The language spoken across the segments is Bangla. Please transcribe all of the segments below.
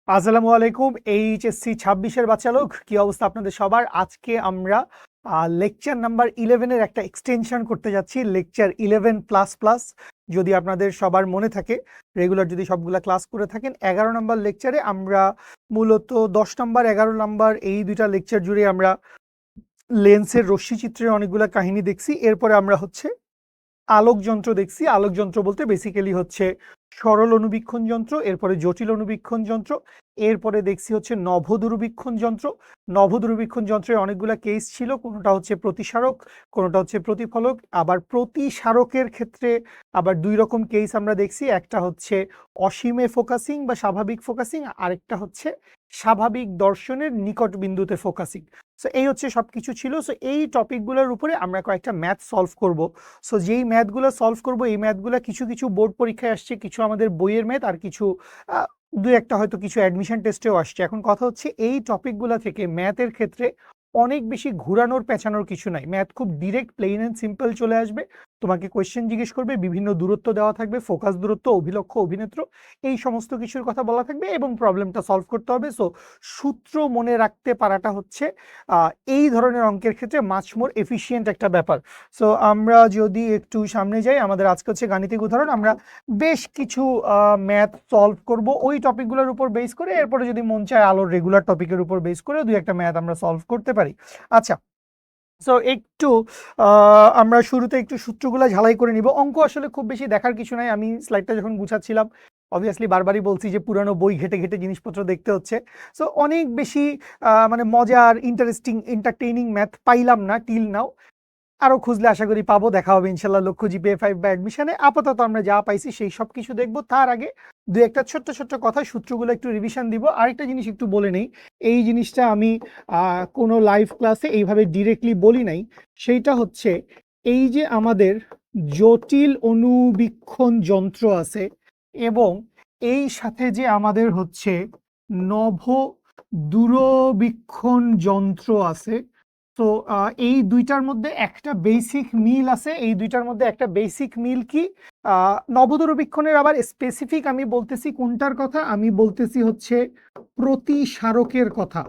আসসালামু আলাইকুম। এইচএসসি 26-এর বাচ্চা লোক, কি অবস্থা আপনাদের সবার? আজকে আমরা লেকচার নাম্বার 11 এর একটা এক্সটেনশন করতে যাচ্ছি, লেকচার 11 প্লাস প্লাস। যদি আপনাদের সবার মনে থাকে, রেগুলার যদি সবগুলা ক্লাস করে থাকেন, 11 নম্বর লেকচারে আমরা মূলত 10 নম্বর 11 নম্বর এই দুইটা লেকচার জুড়ে আমরা লেন্সের রশ্মিচিত্রের অনেকগুলা কাহিনী দেখছি। এরপরে আমরা হচ্ছে আলোক যন্ত্র দেখছি। আলোক যন্ত্র বলতে বেসিক্যালি হচ্ছে সরল অনুবীক্ষণ যন্ত্র, এরপরে জটিল অনুবীক্ষণ যন্ত্র, এরপরে দেখছি হচ্ছে নভ দূরবীক্ষণ যন্ত্র। নভ দূরবীক্ষণ যন্ত্রের অনেকগুলা কেস ছিল, কোনোটা হচ্ছে প্রতিসারক, কোনোটা হচ্ছে প্রতিফলক। আবার প্রতিসারকের ক্ষেত্রে আবার দুই রকম কেস আমরা দেখছি, একটা হচ্ছে অসীমে ফোকাসিং বা স্বাভাবিক ফোকাসিং, আরেকটা হচ্ছে স্বাভাবিক দর্শনের নিকট বিন্দুতে ফোকাসিং। সো এই হচ্ছে সবকিছু ছিল। সো এই টপিকগুলোর উপরে আমরা কয়েকটা ম্যাথ সলভ করব। সো যেই ম্যাথগুলো সলভ করব, এই ম্যাথগুলো কিছু কিছু বোর্ড পরীক্ষায় আসছে, কিছু আমাদের বইয়ের ম্যাথ, আর কিছু দু একটা হয়তো কিছু অ্যাডমিশন টেস্টেও আসছে। এখন কথা হচ্ছে এই টপিকগুলো থেকে ম্যাথের ক্ষেত্রে অনেক বেশি ঘুরানোর পেঁচানোর কিছু নাই। ম্যাথ খুব ডিরেক্ট, প্লেন অ্যান্ড সিম্পল চলে আসবে। তোমাকে কোয়েশ্চেন জিজ্ঞেস করবে, বিভিন্ন দূরত্ব দেওয়া থাকবে, ফোকাস দূরত্ব, অভিলক্ষ, অভিনেত্র, এই সমস্ত কিছুর কথা বলা থাকবে এবং প্রবলেমটা সলভ করতে হবে। সো সূত্র মনে রাখতে পারাটা হচ্ছে এই ধরনের অঙ্কের ক্ষেত্রে মাচ মোর এফিশিয়েন্ট একটা ব্যাপার। সো আমরা যদি একটু সামনে যাই, আমাদের আজকে হচ্ছে গাণিতিক উদাহরণ। আমরা বেশ কিছু ম্যাথ সলভ করব ওই টপিকগুলোর উপর বেস করে। এরপরে যদি মন চায় আলোর রেগুলার টপিকের উপর বেস করে দুই একটা ম্যাথ আমরা সলভ করতে পারি। আচ্ছা, সো একটু আমরা শুরুতে একটু সূত্রগুলো ঝালাই করে নিব। অঙ্ক আসলে খুব বেশি দেখার কিছু নাই। আমি স্লাইডটা যখন গুছাচ্ছিলাম, অবভিয়াসলি বারবারই বলছি যে পুরানো বই ঘেটে ঘেটে জিনিসপত্র দেখতে হচ্ছে। সো অনেক বেশি মানে মজার, ইন্টারেস্টিং, এন্টারটেইনিং ম্যাথ পাইলাম না টিল নাও। আরো খুঁজলে আশা করি পাবো। দেখা হবে ইনশাল্লাহ লক্ষ্য জিপিএ 5 বা অ্যাডমিশনে। আপাতত আমরা যা পাইছি সেই সব কিছু দেখবো। তার আগে দু একটা ছোট্ট ছোট্ট কথা, সূত্রগুলো একটু রিভিশন দিব। আরেকটা জিনিস একটু বলে নেই, এই জিনিসটা আমি কোনো লাইভ ক্লাসে এইভাবে ডিরেক্টলি বলি নাই। সেইটা হচ্ছে এই যে আমাদের জটিল অনুবীক্ষণ যন্ত্র আছে এবং এই সাথে যে আমাদের হচ্ছে নভ দূরবীক্ষণ যন্ত্র আছে। তো এই দুইটার মধ্যে একটা বেসিক মিল আছে। এই দুইটার মধ্যে একটা বেসিক মিল কি, নবদূরবীক্ষণের আবার স্পেসিফিক আমি বলতেছি কোনটার কথা, আমি বলতেছি হচ্ছে প্রতিসারকের কথা।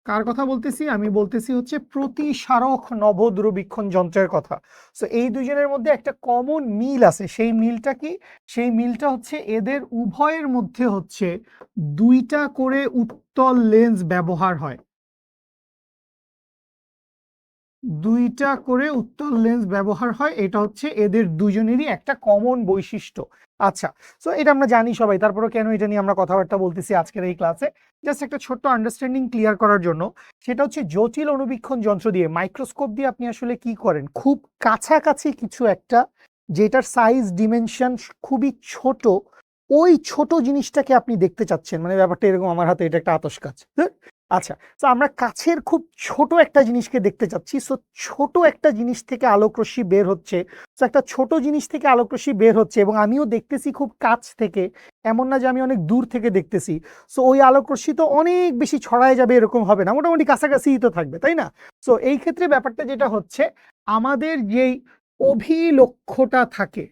কার কথা বলতেছি? আমি বলতেছি হচ্ছে প্রতিসারক নবদূরবীক্ষণ যন্ত্রের কথা। সো এই দুজনের মধ্যে একটা কমন মিল আছে। সেই মিলটা কি? সেই মিলটা হচ্ছে এদের উভয়ের মধ্যে হচ্ছে দুইটা করে উত্তল লেন্স ব্যবহার হয়। দুইটা করে উত্তল লেন্স ব্যবহার হয়, এটা হচ্ছে এদের দুজনেরই একটা কমন বৈশিষ্ট্য। আচ্ছা, সো এটা আমরা জানি সবাই, তারপরে কেন এটা নিয়ে আমরা কথাবার্তা বলতেছি আজকের এই ক্লাসে? জাস্ট একটা ছোট্ট আন্ডারস্ট্যান্ডিং ক্লিয়ার করার জন্য। সেটা হচ্ছে জটিল অনুবীক্ষণ যন্ত্র দিয়ে, মাইক্রোস্কোপ দিয়ে আপনি আসলে কি করেন, খুব কাছাকাছি কিছু একটা, যেটার সাইজ ডিমেনশন খুবই ছোট, ওই ছোট জিনিসটাকে আপনি দেখতে চাচ্ছেন। মানে ব্যাপারটা এরকম, আমার হাতে এটা একটা আতশ কাজ। আচ্ছা, তো আমরা কাছের খুব ছোট একটা জিনিসকে দেখতে চাচ্ছি। সো ছোট একটা জিনিস থেকে আলোকরশ্মি বের হচ্ছে। সো একটা ছোট জিনিস থেকে আলোকরশ্মি বের হচ্ছে এবং আমিও দেখতেছি খুব কাছ থেকে, এমন না যে আমি অনেক দূর থেকে দেখতেছি। সো ওই আলোকরশ্মি তো অনেক বেশি ছড়ায় যাবে এরকম হবে না, মোটামুটি কাছাকাছিই তো থাকবে, তাই না? সো এই ক্ষেত্রে ব্যাপারটা যেটা হচ্ছে, আমাদের যেই অভিলক্ষ্যটা থাকে,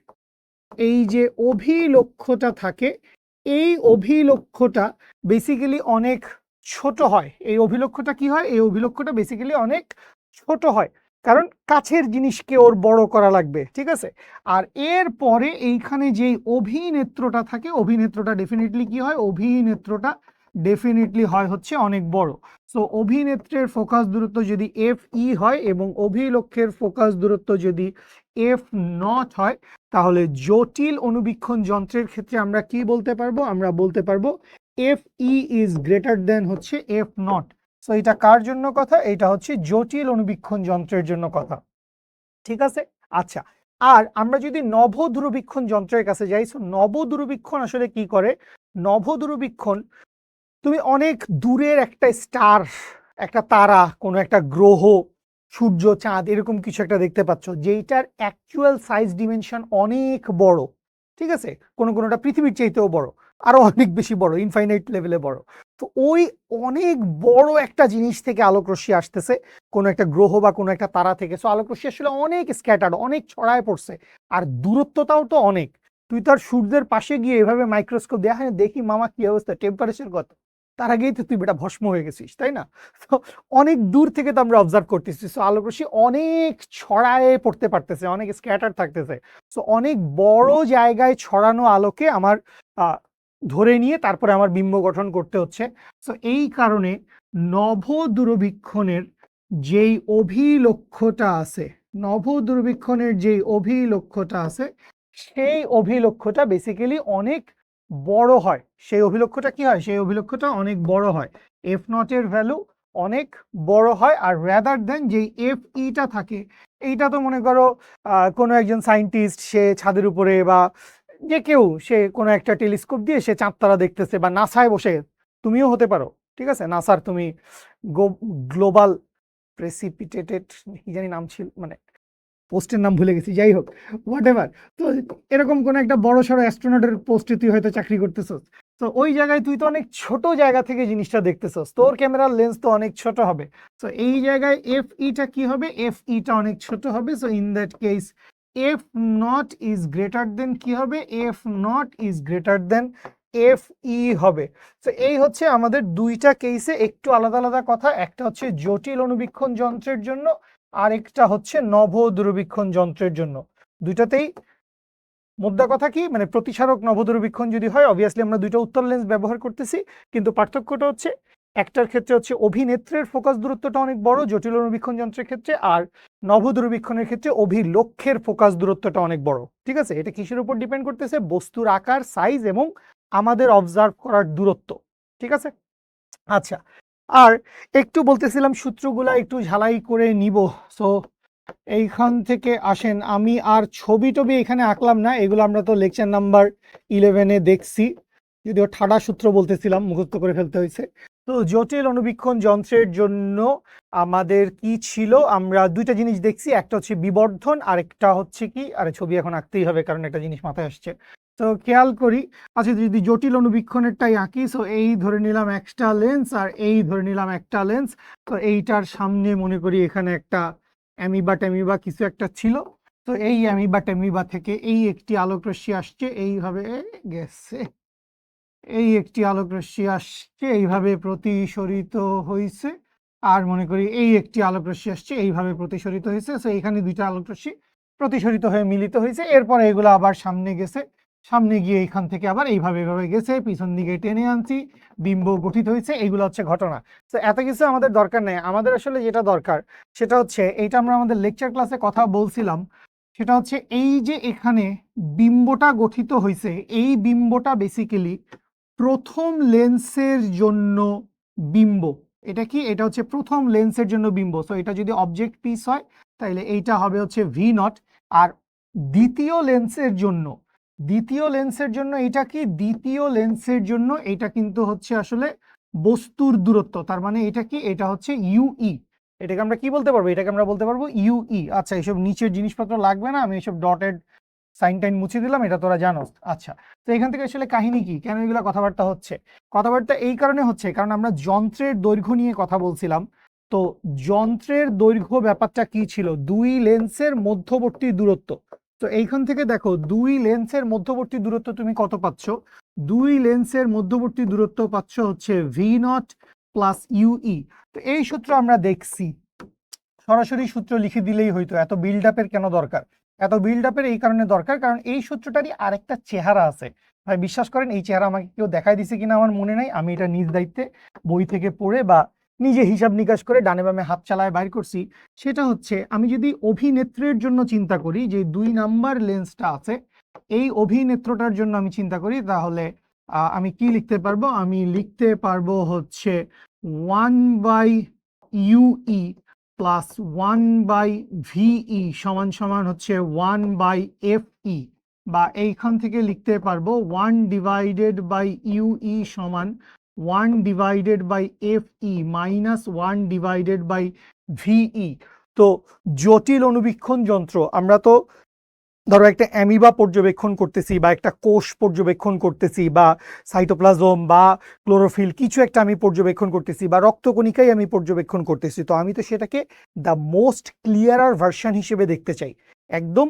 এই যে অভিলক্ষ্যটা থাকে, এই অভিলক্ষ্যটা বেসিক্যালি অনেক ছোট হয়। এই অভিলক্ষ্যটা কি হয়? এই অভিলক্ষ্যটা বেসিক্যালি অনেক ছোট হয়, কারণ কাছের জিনিসকে ওর বড় করা লাগবে, ঠিক আছে? আর এর পরে এইখানে যেই অভিনেত্রটা থাকে, অভিনেত্রটা ডেফিনেটলি কি হয়? অভিনেত্রটা ডেফিনেটলি হয় হচ্ছে অনেক বড়। সো অভিনেত্রের ফোকাস দূরত্ব যদি এফ ই হয় এবং অভিলক্ষের ফোকাস দূরত্ব যদি এফ নট হয়, তাহলে জটিল অনুবীক্ষণ যন্ত্রের ক্ষেত্রে আমরা কি বলতে পারবো? আমরা বলতে পারবো F E is greater than হচ্ছে এফ নট। সো এটা কার জন্য কথা? এটা হচ্ছে জটিল অনুবীক্ষণ যন্ত্রের জন্য কথা, ঠিক আছে? আচ্ছা, আর আমরা যদি নভ দূরবীক্ষণ যন্ত্রের কাছে যাই, সো নভ দূরবীক্ষণ আসলে কি করে? নভ দূরবীক্ষণ, তুমি অনেক দূরের একটা স্টার, একটা তারা, কোনো একটা গ্রহ, সূর্য, চাঁদ, এরকম কিছু একটা দেখতে পাচ্ছ, যেইটার অ্যাকচুয়াল সাইজ ডিমেনশন অনেক বড়, ঠিক আছে? কোনোটা পৃথিবীর চাইতেও বড়, আরো অনেক বেশি বড়, ইনফাইনাইট লেভেলে বড়। তো ওই অনেক বড় একটা জিনিস থেকে আলোকরশ্মি আসতেছে, কোনো একটা গ্রহ বা কোনো একটা তারা থেকে। সো আলোকরশ্মি আসলে অনেক স্ক্যাটার্ড, অনেক ছড়ায় পড়ছে, আর দূরত্বটাও তো অনেক। তুই তো আর সূর্যের পাশে গিয়ে এভাবে মাইক্রোস্কোপ দিয়ে, হ্যাঁ দেখি মামা কি অবস্থা, টেম্পারেচার কত, তার আগেই তো তুই বেটা ভস্ম হয়ে গেছিস, তাই না? তো অনেক দূর থেকে তো আমরা অবজার্ভ করতেছি, সো আলোক রশ্মি অনেক ছড়ায়ে পড়তে পারতেছে, অনেক স্ক্যাটার থাকতেছে। সো অনেক বড় জায়গায় ছড়ানো আলোকে আমার ধরে নিয়ে তারপরে আমার বিম্ব গঠন করতে হচ্ছে। সো এই কারণে নভ দূরবীক্ষণের যেই অভিলক্ষ্যটা আছে, নভ দূরবীক্ষণের যেই অভিলক্ষ্যটা আছে, সেই অভিলক্ষ্যটা বেসিক্যালি অনেক বড় হয়। সেই অভিলক্ষ্যটা কি হয়? সেই অভিলক্ষ্যটা অনেক বড় হয়, এফ নটের ভ্যালু অনেক বড় হয়। আর রেদার দেন যেই এফ ইটা থাকে, এইটা তো মনে করো কোনো একজন সায়েন্টিস্ট সে ছাদের উপরে বা যে কেউ সে কোনো একটা টেলিস্কোপ দিয়ে সে চাঁদ তারা দেখতেছে, বা নাসায় বসে, তুমিও হতে পারো, ঠিক আছে, নাসার তুমি গ্লোবাল প্রেসিপিটেটেড কি জানি নাম ছিল, মানে পোস্টের নাম ভুলে গেছি, যাই হোক, হোয়াট এভার। তো এরকম কোনো একটা বড় সড়ো অ্যাস্ট্রোনটের পোস্টে তুই হয়তো চাকরি করতেছস, তো ওই জায়গায় তুই তো অনেক ছোট জায়গা থেকে জিনিসটা দেখতেছস, তোর ক্যামেরার লেন্স তো অনেক ছোট হবে। তো এই জায়গায় এফ ইটা কি হবে? এফ ইটা অনেক ছোট হবে। So in that case F not is greater than কি হবে? F not is greater than F E হবে। তো এই হচ্ছে আমাদের দুইটা কেসে একটু আলাদা আলাদা কথা। একটা হচ্ছে জটিল অণুবীক্ষণ যন্ত্রের জন্য, আরেকটা হচ্ছে নভ দূরবীক্ষণ যন্ত্রের জন্য। দুইটাতেই মোদ্দা কথা কি, মানে প্রতিসারক নভ দূরবীক্ষণ যদি হয়, অবভিয়াসলি আমরা দুইটা উত্তল লেন্স ব্যবহার করতেছি, কিন্তু পার্থক্যটা হচ্ছে একটার ক্ষেত্রে হচ্ছে অভিনেত্রের ফোকাস দূরত্বটা অনেক বড় জটিল অণুবীক্ষণ যন্ত্রের ক্ষেত্রে, আর নভ দূরবীক্ষণের ক্ষেত্রে অভিলক্ষ্যের ফোকাস দূরত্বটা অনেক বড়। ঠিক আছে, এটা কিসের উপর ডিপেন্ড করতেছে? বস্তুর আকার, সাইজ এবং আমাদের অবজার্ভ করার দূরত্ব। ঠিক আছে, আচ্ছা, আর একটু বলতেছিলাম সূত্রগুলা একটু ঝালাই করে নিব। সো এইখান থেকে আসেন, আমি আর ছবি টবি এখানে আঁকলাম না, এগুলো আমরা তো লেকচার নাম্বার 11-এ দেখছি, যদিও ঠাডা সূত্র বলতেছিলাম, মুখস্থ করে ফেলতে হয়েছে। তো জটিল অণুবীক্ষণ যন্ত্রের জন্য আমাদের কি ছিল? আমরা দুইটা জিনিস দেখছি, একটা হচ্ছে বিবর্ধন, আরেকটা হচ্ছে কি, আরে ছবি এখন আঁকতেই হবে কারণ একটা জিনিস মাথায় আসছে। তো খেয়াল করি, আচ্ছা যদি জটিল অণুবীক্ষণেরটাই আঁকি, সো এই ধরে নিলাম একটা লেন্স, আর এই ধরে নিলাম একটা লেন্স। তো এইটার সামনে মনে করি এখানে একটা অ্যামিবা ট্যামিবা কিছু একটা ছিল। তো এই অ্যামিবা ট্যামিবা থেকে এই একটি আলোক রশ্মি আসছে, এইভাবে গেছে, এই একটি আলোক রশ্মি আসছে, এইভাবে প্রতিসরিত হয়েছে, আর মনে করি এই একটি আলোক রশ্মি আসছে, এইভাবে প্রতিসরিত হয়েছে। তো এখানে দুইটা আলোক রশ্মি প্রতিসরিত হয়ে মিলিত হয়েছে, এরপরে এগুলো আবার সামনে গেছে, সামনে গিয়ে এখান থেকে আবার এইভাবে এইভাবে গেছে, পিছন দিকে টেনে আনছি, বিম্ব গঠিত হয়েছে, এইগুলো হচ্ছে ঘটনা। তো এত কিছু আমাদের দরকার নেই, আমাদের আসলে যেটা দরকার সেটা হচ্ছে, এইটা আমরা আমাদের লেকচার ক্লাসে কথা বলছিলাম, সেটা হচ্ছে এই যে এখানে বিম্বটা গঠিত হয়েছে, এই বিম্বটা বেসিক্যালি প্রথম লেন্সের জন্য বিম্ব। এটা কি? এটা হচ্ছে প্রথম লেন্সের জন্য বিম্ব। সো এটা যদি অবজেক্ট পিস হয় তাহলে এইটা হবে হচ্ছে ভি নট। আর দ্বিতীয় লেন্সের জন্য, দ্বিতীয় লেন্সের জন্য এটা কি? দ্বিতীয় লেন্সের জন্য এটা কিন্তু হচ্ছে আসলে বস্তুর দূরত্ব, তার মানে এটা কি? এটা হচ্ছে ইউই। এটাকে আমরা কি বলতে পারবো? এটাকে আমরা বলতে পারবো ইউই। আচ্ছা, এইসব নিচের জিনিসপত্র লাগবে না, আমি এইসব ডটেড সাইন টাইন মুছে দিলাম, এটা তোরা জানোস। আচ্ছা, তো এখান থেকে আসলে কাহিনী কি, কেন এগুলো কথাবার্তা হচ্ছে? কথাবার্তা এই কারণে হচ্ছে কারণ আমরা যন্ত্রের দৈর্ঘ্য নিয়ে কথা বলছিলাম। তো যন্ত্রের দৈর্ঘ্য ব্যাপারটা কি ছিল? দুই লেন্সের মধ্যবর্তী দূরত্ব। তো এইখান থেকে দেখো, দুই লেন্সের মধ্যবর্তী দূরত্ব তুমি কত পাচ্ছ? দুই লেন্সের মধ্যবর্তী দূরত্ব পাচ্ছ হচ্ছে ভি নট প্লাস ইউই। তো এই সূত্র আমরা দেখছি, সরাসরি সূত্র লিখে দিলেই হইতো, এত বিল্ড আপের কেন দরকার? এত বিল্ড আপের এই কারণে দরকার, কারণ এই সূত্রটারই আরেকটা চেহারা আছে। ভাই বিশ্বাস করেন, এই চেহারা আমাকে কেউ দেখাই দিছে কিনা আমার মনে নাই, আমি এটা নিজ দায়িত্বে বই থেকে পড়ে বা নিজে হিসাব নিকাশ করে ডানে বামে হাত চালায় বাইর করছি। সেটা হচ্ছে, আমি যদি অভিনেত্রের জন্য চিন্তা করি, যে 2 নাম্বার লেন্সটা আছে, এই অভিনেত্রটার জন্য আমি চিন্তা করি, তাহলে আমি কি লিখতে পারবো? আমি লিখতে পারবো হচ্ছে 1/UE প্লাস 1/VE সমান সমান হচ্ছে 1/FE, বা এইখান থেকে লিখতে পারবো 1/UE সমান 1/FE মাইনাস 1/VE। তো জটিল অণুবীক্ষণ যন্ত্র, আমরা তো ধরো একটা অ্যামিবা পর্যবেক্ষণ করতেছি, বা একটা কোষ পর্যবেক্ষণ করতেছি, বা সাইটোপ্লাজম বা ক্লোরোফিল কিছু একটা আমি পর্যবেক্ষণ করতেছি, বা রক্তকণিকাই আমি পর্যবেক্ষণ করতেছি। তো আমি তো সেটাকে দ্য মোস্ট ক্লিয়ারার ভার্সন হিসেবে দেখতে চাই, একদম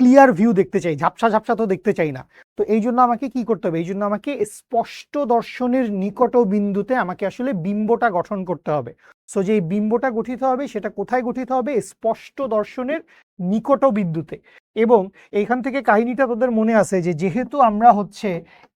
ক্লিয়ার ভিউ দেখতে চাই, ঝাপসা ঝাপসা তো দেখতে চাই না। তো এই জন্য আমাকে কি করতে হবে, এই জন্য আমাকে স্পষ্ট দর্শনের নিকট বিন্দুতে আমাকে আসলে বিম্বটা গঠন করতে হবে। সো যে বিম্বটা গঠিত হবে সেটা কোথায় গঠিত হবে, স্পষ্ট দর্শনের নিকট বিন্দুতে। এবং এইখান থেকে কাহিনীটা তোদের মনে আছে যে যেহেতু আমরা হচ্ছে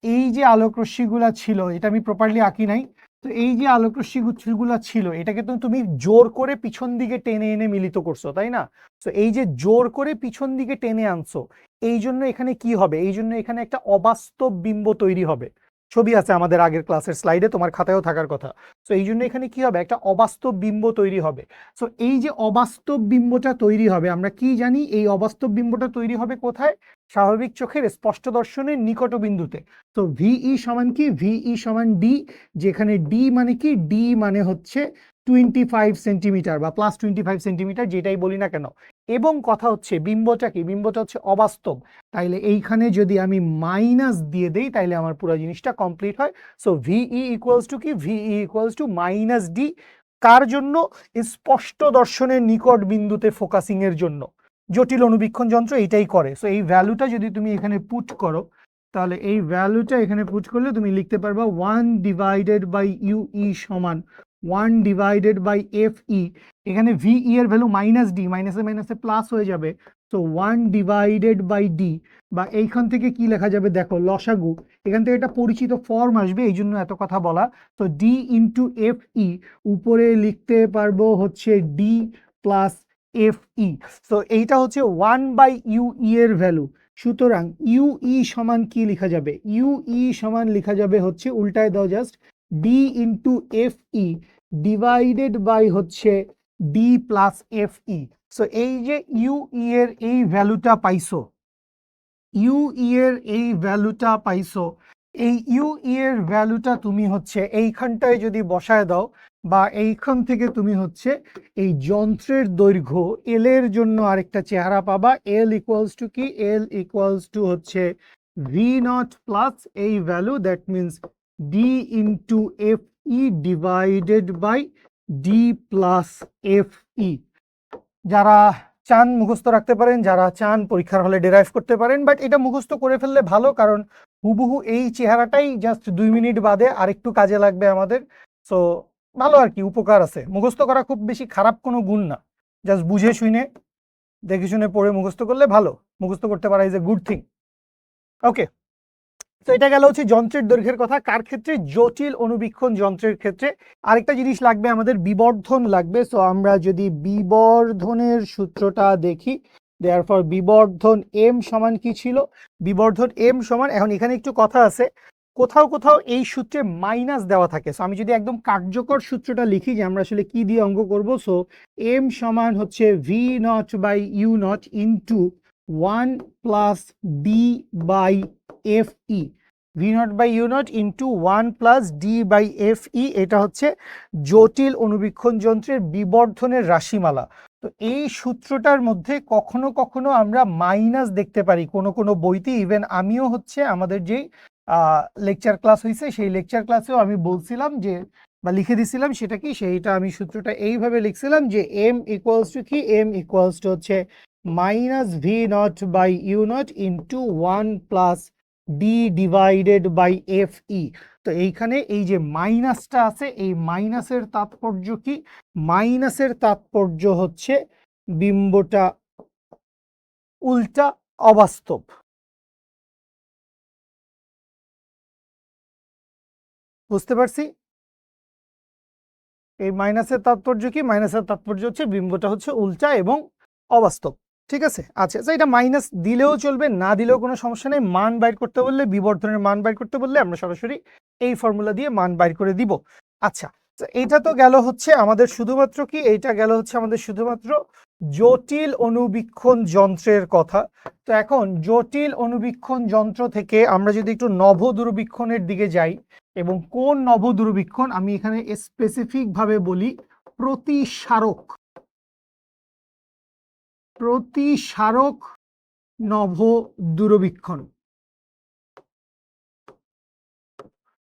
এই যে আলোক রশ্মিগুলা ছিল, এটা আমি প্রপারলি আঁকি নাই, তো এই যে আলোক রশ্মিগুলা ছিল এটাকে তো তুমি জোর করে পিছন দিকে টেনে এনে মিলিত করছো, তাই না? তো এই যে জোর করে পিছন দিকে টেনে আনছো, এই জন্য এখানে কি হবে, এই জন্য এখানে একটা অবাস্তব বিম্ব তৈরি হবে। ছবি আছে আমাদের আগের ক্লাসের স্লাইডে, তোমার খাতায়ও থাকার কথা। তো এই জন্য এখানে কি হবে, একটা অবাস্তব বিম্ব তৈরি হবে। তো এই যে অবাস্তব বিম্বটা তৈরি হবে, আমরা কি জানি এই অবাস্তব বিম্বটা তৈরি হবে কোথায়, স্বাভাবিক চোখের স্পষ্ট দর্শনের নিকট বিন্দুতে। তো ভিই সমান কি, ভিই সমান ডি, যেখানে ডি মানে কি, ডি মানে হচ্ছে 25 সেন্টিমিটার বা প্লাস 25 সেন্টিমিটার, যেটাই বলি না কেন। এবং কথা হচ্ছে বিম্বটা কি, বিম্বটা হচ্ছে অবাস্তব, তাইলে এইখানে যদি আমি মাইনাস দিয়ে দেই তাইলে আমার পুরো জিনিসটা কমপ্লিট হয়। সো ভিই ইকুয়ালস টু কি, V E equals to minus D, কার জন্য, স্পষ্ট দর্শনের নিকট বিন্দুতে ফোকাসিং এর জন্য। জটিল অনুবীক্ষণ যন্ত্র এইটাই করে। সো এই ভ্যালুটা যদি তুমি এখানে পুট করো, তাহলে এই ভ্যালুটা এখানে পুট করলে তুমি লিখতে পারবা 1 ডিভাইডেড বাই ইউই সমান 1 ডিভাইডেড বাই এফ ই। এখানে ভিই এর ভ্যালু মাইনাস ডি, মাইনাসে মাইনাসে প্লাস হয়ে যাবে। তো 1 ডিভাইডেড বাই ডি, বা এইখান থেকে কি লেখা যাবে দেখো, লসাগু, এখান থেকে একটা পরিচিত ফর্ম আসবে, এই জন্য এত কথা বলা। তো ডি ইন্টু এফ ই, উপরে লিখতে পারবো হচ্ছে ডি প্লাস এফ ই। তো এইটা হচ্ছে 1 বাই ইউই এর ভ্যালু। সুতরাং ইউই সমান কি লেখা যাবে, ইউই সমান লেখা যাবে হচ্ছে, উল্টায় দাও just, D into F E divided by হচ্ছে D plus F E. So এই যে ইউই এর এই ভ্যালুটা পাইছো, ইউই এর এই ভ্যালুটা পাইছো, এই ইউই এর ভ্যালুটা তুমি হচ্ছে এইখানটায় যদি বসায় দাও, বা এইখান থেকে তুমি হচ্ছে এই যন্ত্রের দৈর্ঘ্য এল এর জন্য আরেকটা চেহারা পাবা। এল ইকুয়ালস টু কি, এল ইকুয়ালস টু হচ্ছে ভি নট প্লাস এই value, that means D into F E divided by D plus F E. যারা চান মুখস্থ রাখতে পারেন, যারা চান পরীক্ষার হলে ডেরাইভ করতে পারেন, বাট এটা মুখস্থ করে ফেললে ভালো, কারণ হুবহু এই চেহারাটাই জাস্ট 2 মিনিট বাদে আরেকটু কাজে লাগবে আমাদের। সো ভালো আর কি, উপকার আছে। মুখস্থ করা খুব বেশি খারাপ কোনো গুণ না, জাস্ট বুঝে শুনে দেখে শুনে পড়ে মুখস্থ করলে ভালো। মুখস্থ করতে পারা ইজ এ গুড থিং। ওকে, তো এটা গেল হচ্ছে যন্ত্রের দৈর্ঘ্যের কথা। কার ক্ষেত্রে, জটিল অনুবীক্ষণ যন্ত্রের ক্ষেত্রে। আরেকটা জিনিস লাগবে আমাদের, বিবর্ধন লাগবে। সো আমরা যদি বিবর্ধনের সূত্রটা দেখি, দেয়ারফর বিবর্ধন এম সমান কি ছিল, বিবর্ধন এম সমান, এখন এখানে একটু কথা আছে, কোথাও কোথাও এই সূত্রে মাইনাস দেওয়া থাকে। সো আমি যদি একদম কার্যকর সূত্রটা লিখি যে আমরা আসলে কি দিয়ে অঙ্ক করব, সো এম সমান হচ্ছে V not by U not into 1 plus D by F E, V not by U not into 1 plus D by F E. এটা হচ্ছে জটিল অনুবীক্ষণ যন্ত্রের বিবর্ধনের রাশিমালা। তো এই সূত্রটার মধ্যে কখনো কখনো আমরা মাইনাস দেখতে পারি কোনো কোনো বইতে। ইভেন আমিও হচ্ছে আমাদের যেই লেকচার ক্লাস হয়েছে সেই লেকচার ক্লাসেও আমি বলছিলাম যে, বা লিখে দিছিলাম সেটা কি, সেইটা আমি সূত্রটা এইভাবে লিখছিলাম যে এম ইকুয়ালস টু কি, এম ইকুয়ালস টু হচ্ছে minus V not by U not into 1 plus D divided by F E. তো এইখানে এই যে মাইনাসটা আছে, এই মাইনাসের তাৎপর্য কি, মাইনাসের তাৎপর্য হচ্ছে বিম্বটা উল্টা, অবাস্তব। বুঝতে পারছি? এই মাইনাসের তাৎপর্য কি, মাইনাসের তাৎপর্য হচ্ছে বিম্বটা হচ্ছে উল্টা এবং অবাস্তব। ঠিক আছে, আচ্ছা, এটা মাইনাস দিলেও চলবে, না দিলেও কোনো সমস্যা নেই। মান বাইর করতে বললে, বিবর্ধনের মান বাইর করতে বললে আমরা সরাসরি এই ফর্মুলা দিয়ে মান বাইর করে দিব। আচ্ছা, তো এটা তো গেল হচ্ছে আমাদের শুধুমাত্র কি, এইটা গেল হচ্ছে আমাদের শুধুমাত্র জটিল অনুবীক্ষণ যন্ত্রের কথা। তো এখন জটিল অনুবীক্ষণ যন্ত্র থেকে আমরা যদি একটু নভ দূরবীক্ষণের দিকে যাই, এবং কোন নভ দূরবীক্ষণ, আমি এখানে স্পেসিফিক ভাবে বলি প্রতিসারক, প্রতিসারক নভ দূরবীক্ষণ।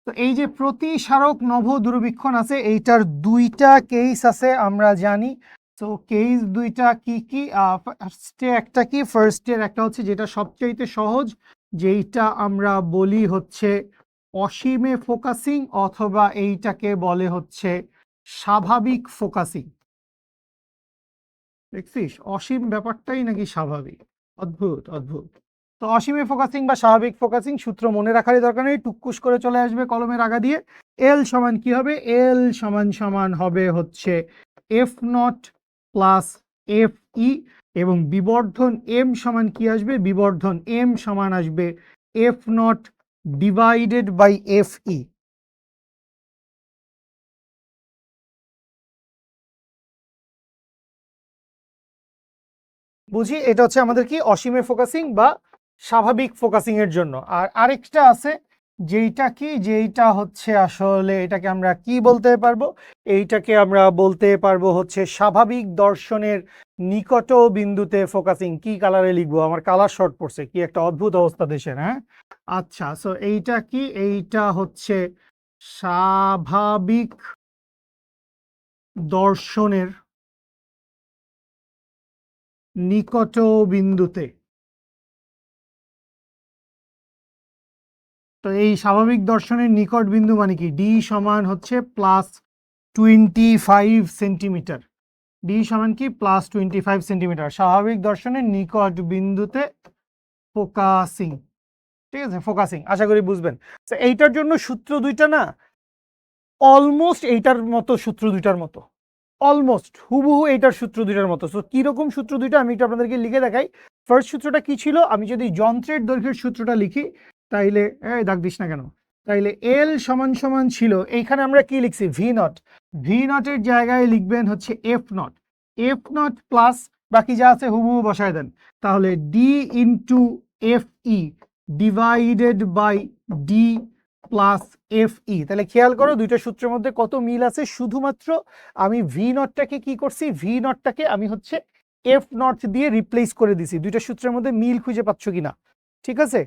তো এই যে প্রতিসারক নভ দূরবীক্ষণ আছে, এইটার দুইটা কেস আছে আমরা জানি। তো কেস দুইটা কি কি? ফার্স্টে একটা কি, ফার্স্টের একটা হচ্ছে যেটা সবচাইতে সহজ, যেইটা আমরা বলি হচ্ছে অসীমে ফোকাসিং, অথবা এইটাকে বলে হচ্ছে স্বাভাবিক ফোকাসিং। দেখছিস, অসীম ব্যাপারটাই নাকি স্বাভাবিক। অদ্ভুত অদ্ভুত। তো অসীমে ফোকাসিং বা স্বাভাবিক ফোকাসিং সূত্র মনে রাখারই দরকার নেই, টুকুস করে চলে আসবে কলমের আগা দিয়ে। এল সমান কি হবে? এল সমান সমান হবে হচ্ছে এফ নট প্লাস এফ ই, এবং বিবর্ধন এম সমান কি আসবে? বিবর্ধন এম সমান আসবে F not divided by F E. বুঝি, এটা হচ্ছে আমাদের কি অসীমে ফোকাসিং বা স্বাভাবিক ফোকাসিং এর জন্য। আর আরেকটা আছে যেইটা কি, যেইটা হচ্ছে আসলে এটাকে আমরা কি বলতে পারবো? এইটাকে আমরা বলতে পারবো হচ্ছে স্বাভাবিক দর্শনের নিকট বিন্দুতে ফোকাসিং। কি কালারে লিখবো? আমার কালার শর্ট পড়ছে, কি একটা অদ্ভুত অবস্থা দেশের। হ্যাঁ, আচ্ছা, সো এইটা কি? এইটা হচ্ছে স্বাভাবিক দর্শনের নিকট বিন্দুতে। তো এই স্বাভাবিক দর্শনের নিকট বিন্দু মানে কি? ডি সমান হচ্ছে +25 সেন্টিমিটার। ডি সমান কি? +25 সেন্টিমিটার। স্বাভাবিক দর্শনের নিকট বিন্দুতে ফোকাসিং। ঠিক আছে, ফোকাসিং, আশা করি বুঝবেন। তো এইটার জন্য সূত্র দুইটা না অলমোস্ট এইটার মতো, সূত্র দুইটার মতো, অলমোস্ট হুবহু এইটার সূত্র দুইটার মতো। সো কিরকম সূত্র দুইটা আমি একটু আপনাদেরকে লিখে দেখাই। ফার্স্ট সূত্রটা কি ছিল? আমি যদি যন্ত্রের দৈর্ঘ্যের সূত্রটা লিখি, তাইলে দাগ দিস না কেন, তাইলে এল সমান সমান ছিল, এইখানে আমরা কি লিখছি? V naught. ভি নটের জায়গায় লিখবেন হচ্ছে F not. F not plus বাকি যা আছে হুবহু বসায় দেন, তাহলে D into F E divided by D plus F E. তাহলে খেয়াল করো দুইটা সূত্রের মধ্যে কত মিল আছে। শুধুমাত্র আমি ভি নটটাকে কি করছি? ভি নটটাকে আমি হচ্ছে এফ নট দিয়ে রিপ্লেস করে দিছি। দুইটা সূত্রের মধ্যে মিল খুঁজে পাচ্ছ কিনা? ঠিক আছে,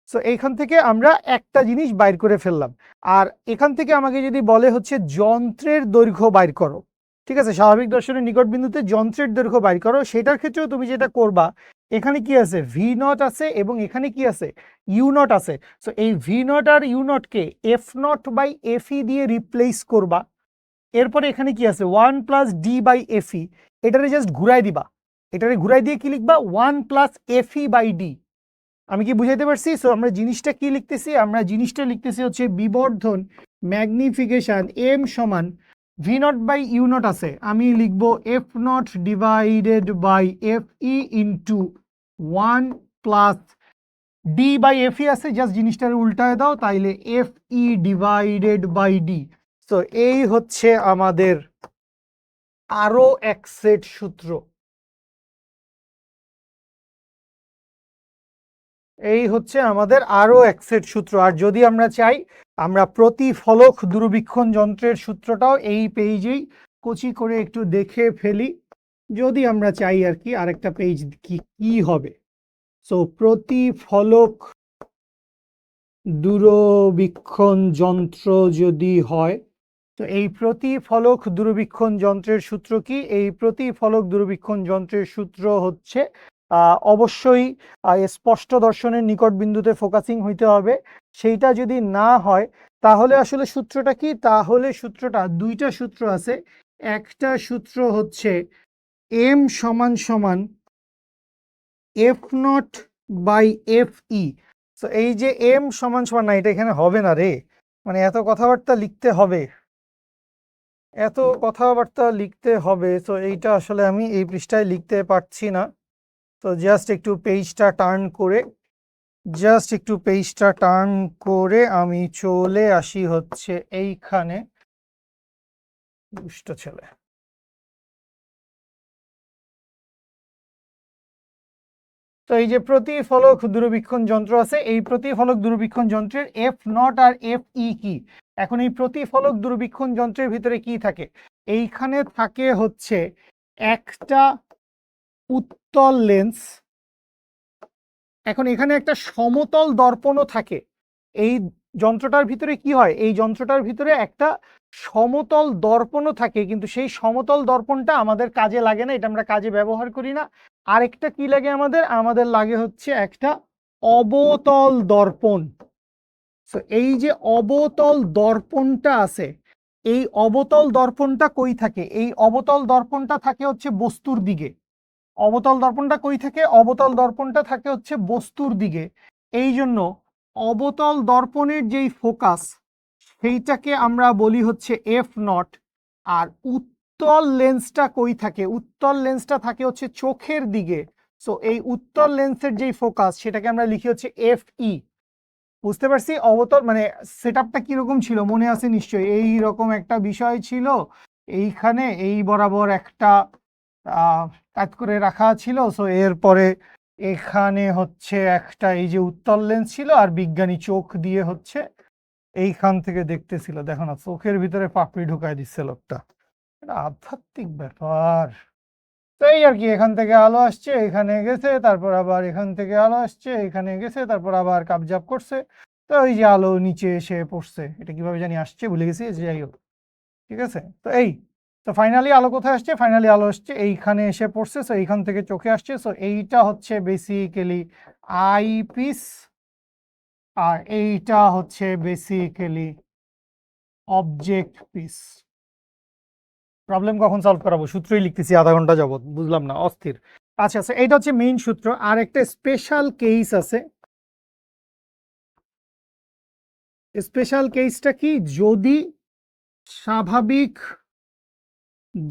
সো এইখান থেকে আমরা একটা জিনিস বাইর করে ফেললাম। আর এখান থেকে আমাকে যদি বলে হচ্ছে যন্ত্রের দৈর্ঘ্য বাইর করো, ঠিক আছে, স্বাভাবিক দর্শনের নিকট বিন্দুতে যন্ত্রের দৈর্ঘ্য বাইর করো, সেটার ক্ষেত্রেও তুমি যেটা করবা, এখানে কি আছে? ভি নট আছে, এবং এখানে কি আছে? ইউ নট আছে। সো এই ভি নট আর ইউ নটকে F not by F E দিয়ে রিপ্লেস করবা। এরপরে এখানে কি আছে? 1 plus D by F E. এটারে জাস্ট ঘুরাই দিবা। এটারে ঘুরাই দিয়ে কি লিখবা? 1 plus F E by D. আমি কি বুঝাইতে পারছি? সো আমরা জিনিসটা কি লিখতেছি? আমরা জিনিসটা লিখতেছি হচ্ছে বিবর্ধন ম্যাগনিফিকেশন এম সমান V not by U not আছে, আমি লিখবো F not divided by F E into 1 plus D by F E আছে, জাস্ট জিনিসটার উল্টায় দাও, তাইলে F E divided by D. তো এই হচ্ছে আমাদের আরো এক সেট সূত্র। এই হচ্ছে আমাদের আরো এক সেট সূত্র। আর যদি আমরা চাই, আমরা প্রতিফলক দূরবীক্ষণ যন্ত্রের সূত্রটাও এই পেজেই কচি করে একটু দেখে ফেলি, যদি আমরা চাই আর কি। আরেকটা পেজ কি কি হবে? সো প্রতিফলক দূরবীক্ষণ যন্ত্র যদি হয়, তো এই প্রতিফলক দূরবীক্ষণ যন্ত্রের সূত্র কি? এই প্রতিফলক দূরবীক্ষণ যন্ত্রের সূত্র হচ্ছে অবশ্যই স্পষ্ট দর্শনের নিকট বিন্দুতে ফোকাসিং হইতে হবে। সেইটা যদি না হয়, তাহলে আসলে সূত্রটা কি? তাহলে সূত্রটা, দুইটা সূত্র আছে। একটা সূত্র হচ্ছে এম সমান সমান F not by F E. তো এই যে এম সমান সমান, না এটা এখানে হবে না রে, মানে এত কথাবার্তা লিখতে হবে, এত কথাবার্তা লিখতে হবে। তো এইটা আসলে আমি এই পৃষ্ঠায় লিখতে পারছি না। তো জাস্ট একটু পেজটা টার্ন করে, আমি চলে আসি হচ্ছে এইখানে। দুষ্ট ছেলে। তো এই যে প্রতিফলক দূরবীক্ষণ যন্ত্র আছে, এই প্রতিফলক দূরবীক্ষণ যন্ত্রের এফ নট আর এফ ই কি? এখন এই প্রতিফলক দূরবীক্ষণ যন্ত্রের ভিতরে কি থাকে? এইখানে থাকে হচ্ছে একটা উত্তল লেন্স। এখন এখানে একটা সমতল দর্পণও থাকে। এই যন্ত্রটার ভিতরে কি হয়, এই যন্ত্রটার ভিতরে একটা সমতল দর্পণও থাকে, কিন্তু সেই সমতল দর্পণটা আমাদের কাজে লাগে না, এটা আমরা কাজে ব্যবহার করি না। আরেকটা কি লাগে আমাদের, আমাদের লাগে হচ্ছে একটা অবতল দর্পণ। তো এই যে অবতল দর্পণটা আছে, এই অবতল দর্পণটা কই থাকে, এই অবতল দর্পণটা থাকে হচ্ছে বস্তুর দিকে। অবতল দর্পণটা কই থাকে, অবতল দর্পণটা থাকে হচ্ছে বস্তুর দিকে। এই জন্য অবতল দর্পণের যেই ফোকাস, সেইটাকে আমরা বলি হচ্ছে এফ নট। আর উত্তল লেন্সটা কই থাকে, উত্তল লেন্সটা থাকে হচ্ছে চোখের দিকে। সো এই উত্তল লেন্সের যেই ফোকাস, সেটাকে আমরা লিখি হচ্ছে এফ ই। বুঝতে পারছি অবতল মানে সেট আপটা কিরকম ছিল মনে আছে নিশ্চয়ই, এই রকম একটা বিষয় ছিল, এইখানে এই বরাবর একটা কাট করে রাখা ছিল। সো এরপরে এখানে হচ্ছে একটা এই যে উত্তল লেন্স ছিল, আর বিজ্ঞানী চোখ দিয়ে হচ্ছে এইখান থেকে দেখতেছিল, দেখো না চোখের ভিতরে পাপড়ি ঢুকায় দিচ্ছে লোকটা, এটা আধ্যাত্মিক ব্যাপার। তো এই আর কি, এখান থেকে আলো আসছে এখানে গেছে, তারপর আবার এখান থেকে আলো আসছে এখানে গেছে, তারপর আবার কাবজাব করছে। তো এই যে আলো নিচে এসে পড়ছে, এটা কিভাবে জানি আসছে ভুলে গেছি, যাই হোক ঠিক আছে। তো এই তো ফাইনালি আলো কোথায় আসছে, ফাইনালি আলো আসছে এইখানে এসে পড়ছে, সো এইখান থেকে চোখে আসছে। সো এইটা হচ্ছে বেসিক্যালি আই পিস, আর এইটা হচ্ছে বেসিক্যালি অবজেক্ট পিস। প্রবলেম কখন সলভ করাবো, সূত্রই লিখতেছি আধা ঘন্টা যাবত, বুঝলাম না, অস্থির। আচ্ছা আচ্ছা, এইটা হচ্ছে মেইন সূত্র। আর একটা স্পেশাল কেস আছে। স্পেশাল কেসটা কি, যদি স্বাভাবিক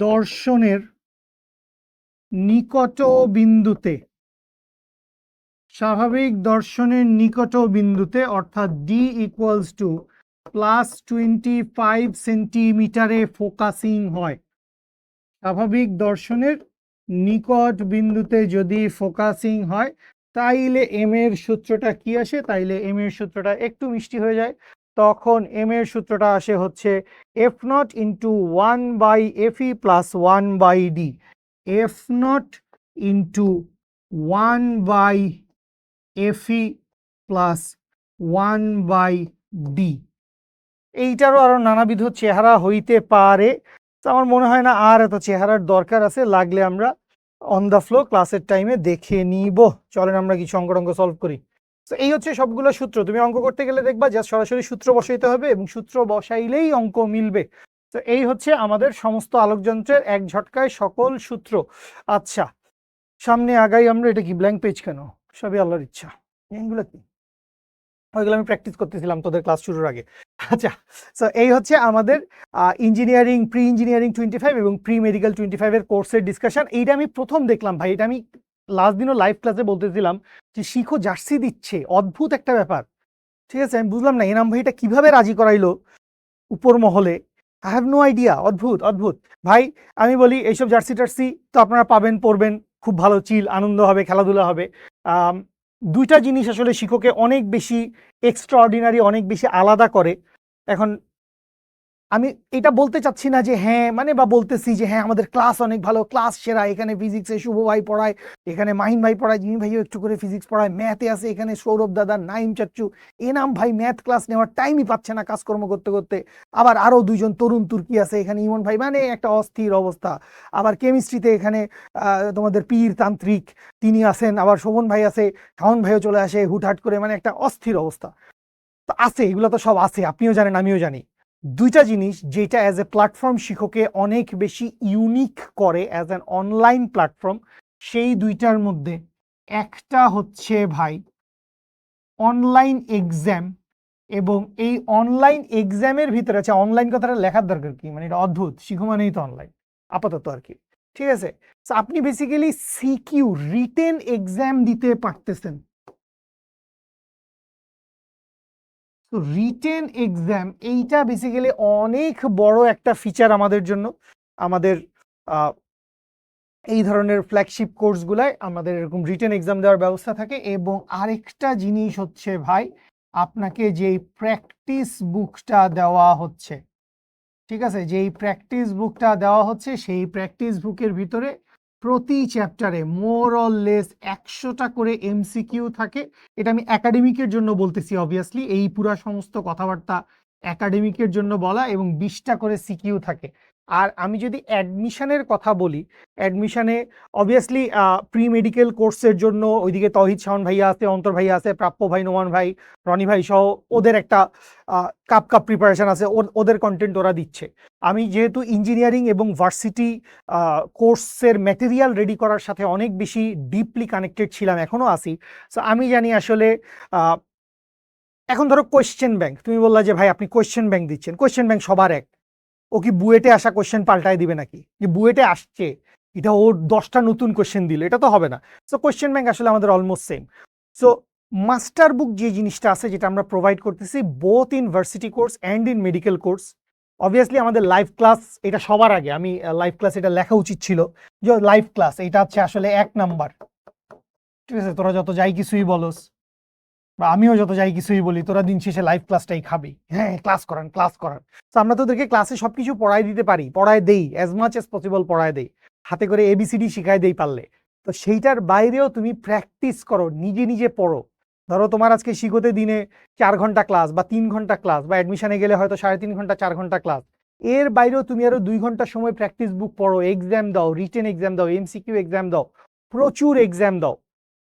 দর্শনের নিকট বিন্দুতে, স্বাভাবিক দর্শনের নিকট বিন্দুতে অর্থাৎ ডি ইকুয়ালস টু +25 সেন্টিমিটারে ফোকাসিং হয়, স্বাভাবিক দর্শনের নিকট বিন্দুতে যদি ফোকাসিং হয়, তাইলে এম এর সূত্রটা কি আসে, তাইলে এম এর সূত্রটা একটু মিষ্টি হয়ে যায়। তখন এম এর সূত্রটা আসে হচ্ছে F not into 1/FE plus 1/D। F not into 1/FE plus 1/D। এইটারও আরো নানাবিধ চেহারা হইতে পারে, তো আমার মনে হয় না আর এত চেহারার দরকার আছে, লাগলে আমরা অন দ্য ফ্লো ক্লাসের টাইমে দেখে নিব। চলেন আমরা কিছু অঙ্ক টঙ্ক সলভ করি। তো এই হচ্ছে সবগুলো সূত্র, তুমি অঙ্ক করতে গেলে দেখবা জাস্ট সরাসরি সূত্র বসাইতে হবে, এবং সূত্র বসাইলেই অঙ্ক মিলবে। তো এই হচ্ছে আমাদের সমস্ত আলোকযন্ত্রের এক ঝটকায় সকল সূত্র। আচ্ছা, সামনে আগাই আমরা। এটা কি ব্ল্যাঙ্ক পেজ কেন, সবই আল্লাহর ইচ্ছা। এইগুলো কি, ওইগুলো আমি প্র্যাকটিস করতেছিলাম তোদের ক্লাস শুরুর আগে। আচ্ছা, সো এই হচ্ছে আমাদের ইঞ্জিনিয়ারিং, প্রি ইঞ্জিনিয়ারিং 25 এবং প্রি মেডিকেল 25 এর কোর্সের ডিসকাশন। এইটা আমি প্রথম দেখলাম ভাই, এটা আমি লাস্ট দিনও লাইভ ক্লাসে বলতেছিলাম যে শিখো জার্সি দিচ্ছে, অদ্ভুত একটা ব্যাপার। ঠিক আছে, আমি বুঝলাম না এনাম ভাই এটা কিভাবে রাজি করাইলো উপর মহলে, আই হ্যাভ নো আইডিয়া, অদ্ভুত অদ্ভুত। ভাই আমি বলি এইসব জার্সি টার্সি তো আপনারা পাবেন, পড়বেন, খুব ভালো চিল, আনন্দ হবে, খেলাধুলা হবে। দুইটা জিনিস আসলে শিক্ষককে অনেক বেশি এক্সট্রাঅর্ডিনারি, অনেক বেশি আলাদা করে। এখন আমি এটা বলতে চাচ্ছি না যে হ্যাঁ মানে, বা বলতেছি যে হ্যাঁ আমাদের ক্লাস অনেক ভালো, ক্লাস সেরা, এখানে ফিজিক্সে শুভ ভাই পড়ায়, এখানে মাহিন ভাই পড়ায়, জিমি ভাইও একটু করে ফিজিক্স পড়ায়, ম্যাথে আছে এখানে সৌরভ দাদা, নাইম চাচ্চু, এনাম ভাই ম্যাথ ক্লাস নেওয়ার টাইমই পাচ্ছে না কাজকর্ম করতে করতে, আবার আরো দুইজন তরুণ তুর্কি আছে এখানে, ইমন ভাই, মানে একটা অস্থির অবস্থা। আবার কেমিস্ট্রিতে এখানে তোমাদের পীর তান্ত্রিক তিনি আছেন, আবার শোভন ভাই আছে, শাওন ভাইও চলে আসে হুটহাট করে, মানে একটা অস্থির অবস্থা। তো আছে, এগুলো তো সব আছে, আপনিও জানেন আমিও জানি। দুইটা জিনিস যেটা অ্যাজ এ প্ল্যাটফর্ম শিক্ষককে অনেক বেশি ইউনিক করে অ্যাজ অ্যান অনলাইন প্ল্যাটফর্ম, সেই দুইটার মধ্যে একটা হচ্ছে ভাই অনলাইন এক্সাম। এবং এই অনলাইন এক্সামের ভিতরে আছে, অনলাইন কথাটা লেখার দরকার কি, মানে এটা অদ্ভুত, শিখো মানেই তো অনলাইন আপাতত আর কি। ঠিক আছে, তো আপনি বেসিক্যালি সিকিউ রিটেন এক্সাম দিতে পারতেছেন। তো রিটেন এক্সাম এইটা বেসিক্যালি অনেক বড় একটা ফিচার আমাদের জন্য। আমাদের এই ধরনের ফ্ল্যাগশিপ কোর্সগুলায় আমাদের এরকম রিটেন এক্সাম দেওয়ার ব্যবস্থা থাকে। এবং আরেকটা জিনিস হচ্ছে ভাই, আপনাকে যেই প্র্যাকটিস বুকটা দেওয়া হচ্ছে, ঠিক আছে, যেই প্র্যাকটিস বুকটা দেওয়া হচ্ছে সেই প্র্যাকটিস বুকের ভিতরে প্রতি চ্যাপ্টারে মোর অর লেস 100টা করে এমসিকিউ থাকে। এটা আমি একাডেমিকের জন্য বলতেছি, অবভিয়াসলি এই পুরা সমস্ত কথাবার্তা একাডেমিকের জন্য বলা, এবং 20টা করে সিকিউ থাকে। আর আমি যদি অ্যাডমিশনের কথা বলি, অ্যাডমিশনে অবভিয়াসলি প্রি মেডিকেল কোর্সের জন্য ওইদিকে তৌহিদ শাওন ভাইয়া আছে, অন্তর ভাইয়া আছে, প্রাপ্য ভাই, নোমান ভাই, রনি ভাই সহ ওদের একটা কাপ প্রিপারেশন আছে, ওদের কন্টেন্ট ওরা দিচ্ছে। আমি যেহেতু ইঞ্জিনিয়ারিং এবং ভার্সিটি কোর্সের ম্যাটেরিয়াল রেডি করার সাথে অনেক বেশি ডিপলি কানেক্টেড ছিলাম, এখনও আছি। সো আমি জানি আসলে এখন ধরো কোয়েশ্চেন ব্যাংক, তুমি বললা যে ভাই আপনি কোয়েশ্চেন ব্যাংক দিচ্ছেন, কোয়েশ্চেন ব্যাংক সবার এক। ও কি বুয়েটে আসা কোয়েশ্চেন পাল্টায় দিবে নাকি? যে বুয়েটে আসছে এটা ওর 10টা নতুন কোয়েশ্চেন দিল, এটা তো হবে না। সো কোয়েশ্চেন ব্যাংক আসলে আমাদের অলমোস্ট সেম। সো মাস্টার বুক যে জিনিসটা আছে, যেটা আমরা প্রোভাইড করতেছি both in varsity course and in medical course. Obviously আমাদের লাইভ ক্লাস, এটা সবার আগে আমি লাইভ ক্লাস এটা লেখা উচিত ছিল যে লাইভ ক্লাস এটা হচ্ছে আসলে 1 নাম্বার। ঠিক আছে, তোরা যত যাই কিছুই বলস বা আমিও যত যাই কিছুই বলি, তোরা দিন শেষে লাইভ ক্লাসটাই খাবি। হ্যাঁ, ক্লাস করান ক্লাস করান। তো আমরা তোদেরকে ক্লাসে সবকিছু পড়াই দিতে পারি, পড়ায় দেই, অ্যাজ মাচ অ্যাজ পসিবল পড়ায় দেই, হাতে করে এবিসিডি শিখাই দেই পারলে। তো সেইটার বাইরেও তুমি প্র্যাকটিস করো, নিজে নিজে পড়ো। ধরো তোমার আজকে শিখতে দিনে 4 ঘন্টা ক্লাস বা 3 ঘন্টা ক্লাস, বা অ্যাডমিশনে গেলে হয়তো 3.5 ঘন্টা 4 ঘন্টা ক্লাস, এর বাইরেও তুমি আরো 2 ঘন্টা সময় প্র্যাকটিস বুক পড়ো, এক্সাম দাও, রিটেন এক্সাম দাও, এমসিকিউ এক্সাম দাও, প্রচুর এক্সাম দাও।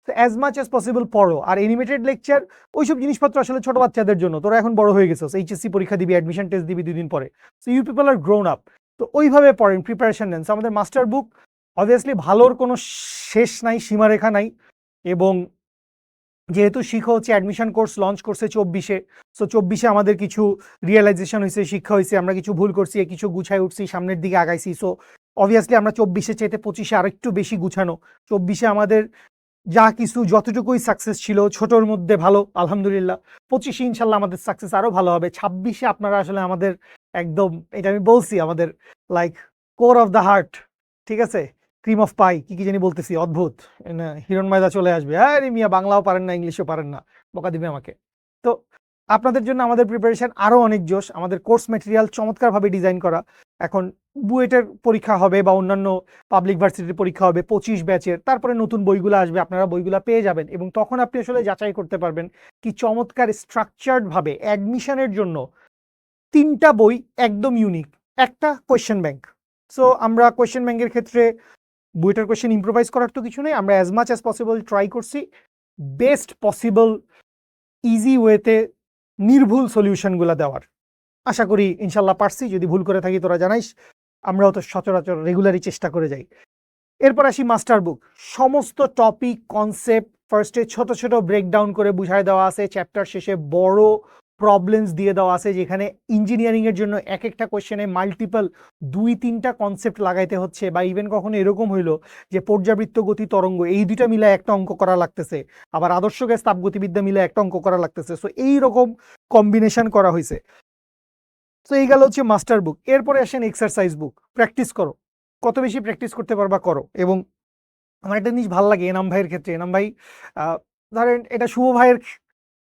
অ্যাজ মাচ অ্যাজ পসিবল পড়ো। আর এনিমেটেড লেকচার ওইসব জিনিসপত্র আসলে ছোট বাচ্চাদের জন্য, তোরা এখন বড় হয়ে গেছো, এইচএসসি পরীক্ষা দিবি, অ্যাডমিশন টেস্ট দিবি 2 দিন পরে। So you people are grown up, তো ওইভাবে পড়েন, প্রিপারেশন নেন। সো আমাদের মাস্টার বুক অবভিয়াসলি ভালোর কোনো শেষ নাই, সীমারেখা নাই। এবং যেহেতু শিখা হচ্ছে, অ্যাডমিশন কোর্স লঞ্চ করছে 24-এ, সো 24-এ আমাদের কিছু রিয়েলাইজেশন হয়েছে, শিক্ষা হয়েছে, আমরা কিছু ভুল করছি, কিছু গুছাই উঠছি, সামনের দিকে আগাইছি। সো অবভিয়াসলি আমরা 24-এ চাইতে 25-এ আরেকটু বেশি গুছানো। 24-এ আমাদের যা কিছু যতটুকুই সাকসেস ছিল ছোটর মধ্যে ভালো, আলহামদুলিল্লাহ। 25-এ ইনশাল্লাহ আমাদের সাকসেস আরো ভালো হবে। 26-এ আপনারা আসলে আমাদের একদম, এটা আমি বলছি, আমাদের like core of the heart, ঠিক আছে, ক্রিম অফ পাই, কি কি জানি বলতেছি অদ্ভুত, হিরণ ময়দা চলে আসবে। আরে মিয়া, বাংলাও পারেন না, ইংলিশও পারেন না, বকা দিবে আমাকে। তো আপনাদের জন্য আমাদের প্রিপারেশন আরো অনেক জোশ, আমাদের কোর্স ম্যাটেরিয়াল চমৎকারভাবে ডিজাইন করা। এখন বুয়েটের পরীক্ষা হবে বা অন্যান্য পাবলিক ভার্সিটির পরীক্ষা হবে 25 ব্যাচের, তারপরে নতুন বইগুলো আসবে, আপনারা বইগুলো পেয়ে যাবেন, এবং তখন আপনি আসলে যাচাই করতে পারবেন কি চমৎকার স্ট্রাকচার্ড ভাবে অ্যাডমিশনের জন্য 3টা বই একদম ইউনিক, একটা কোয়েশ্চেন ব্যাংক। সো আমরা কোয়েশ্চেন ব্যাংকের ক্ষেত্রে বুয়েটের কোয়েশ্চেন ইম্প্রোভাইজ করার তো কিছু নেই, আমরা as much as possible try করছি বেস্ট পসিবল ইজি ওয়েতে নির্ভুল সলিউশনগুলো দেওয়ার। আশা করি ইনশাল্লাহ পারছি, যদি ভুল করে থাকি তোরা জানাইস, আমরাও তো সচরাচর রেগুলারই চেষ্টা করে যাই। এরপর আসি মাস্টার বুক, সমস্ত টপিক কনসেপ্ট ফার্স্টে ছোট ছোট ব্রেকডাউন করে বুঝাই দেওয়া আছে, চ্যাপ্টার শেষে বড় প্রবলেমস দিয়ে দেওয়া আছে, যেখানে ইঞ্জিনিয়ারিং এর জন্য এক একটা কোয়েশ্চেনে মাল্টিপল 2-3টা কনসেপ্ট লাগাইতে হচ্ছে, বা ইভেন কখনো এরকম হইলো যে পর্যাবৃত্ত গতি তরঙ্গ এই দুইটা মিলে একটা অঙ্ক করা লাগতেছে, আবার আদর্শ গ্যাস তাপগতিবিদ্যা মিলে একটা অঙ্ক করা লাগতেছে। সো এইরকম কম্বিনেশন করা হয়েছে। তো এই গেল হচ্ছে মাস্টার বুক। এরপরে আসেন এক্সারসাইজ বুক, প্র্যাকটিস করো, কত বেশি প্র্যাকটিস করতে পারবা করো। এবং আমার একটা জিনিস ভালো লাগে এনাম ভাইয়ের ক্ষেত্রে, এনাম ভাই ধরেন এটা শুভ ভাইয়ের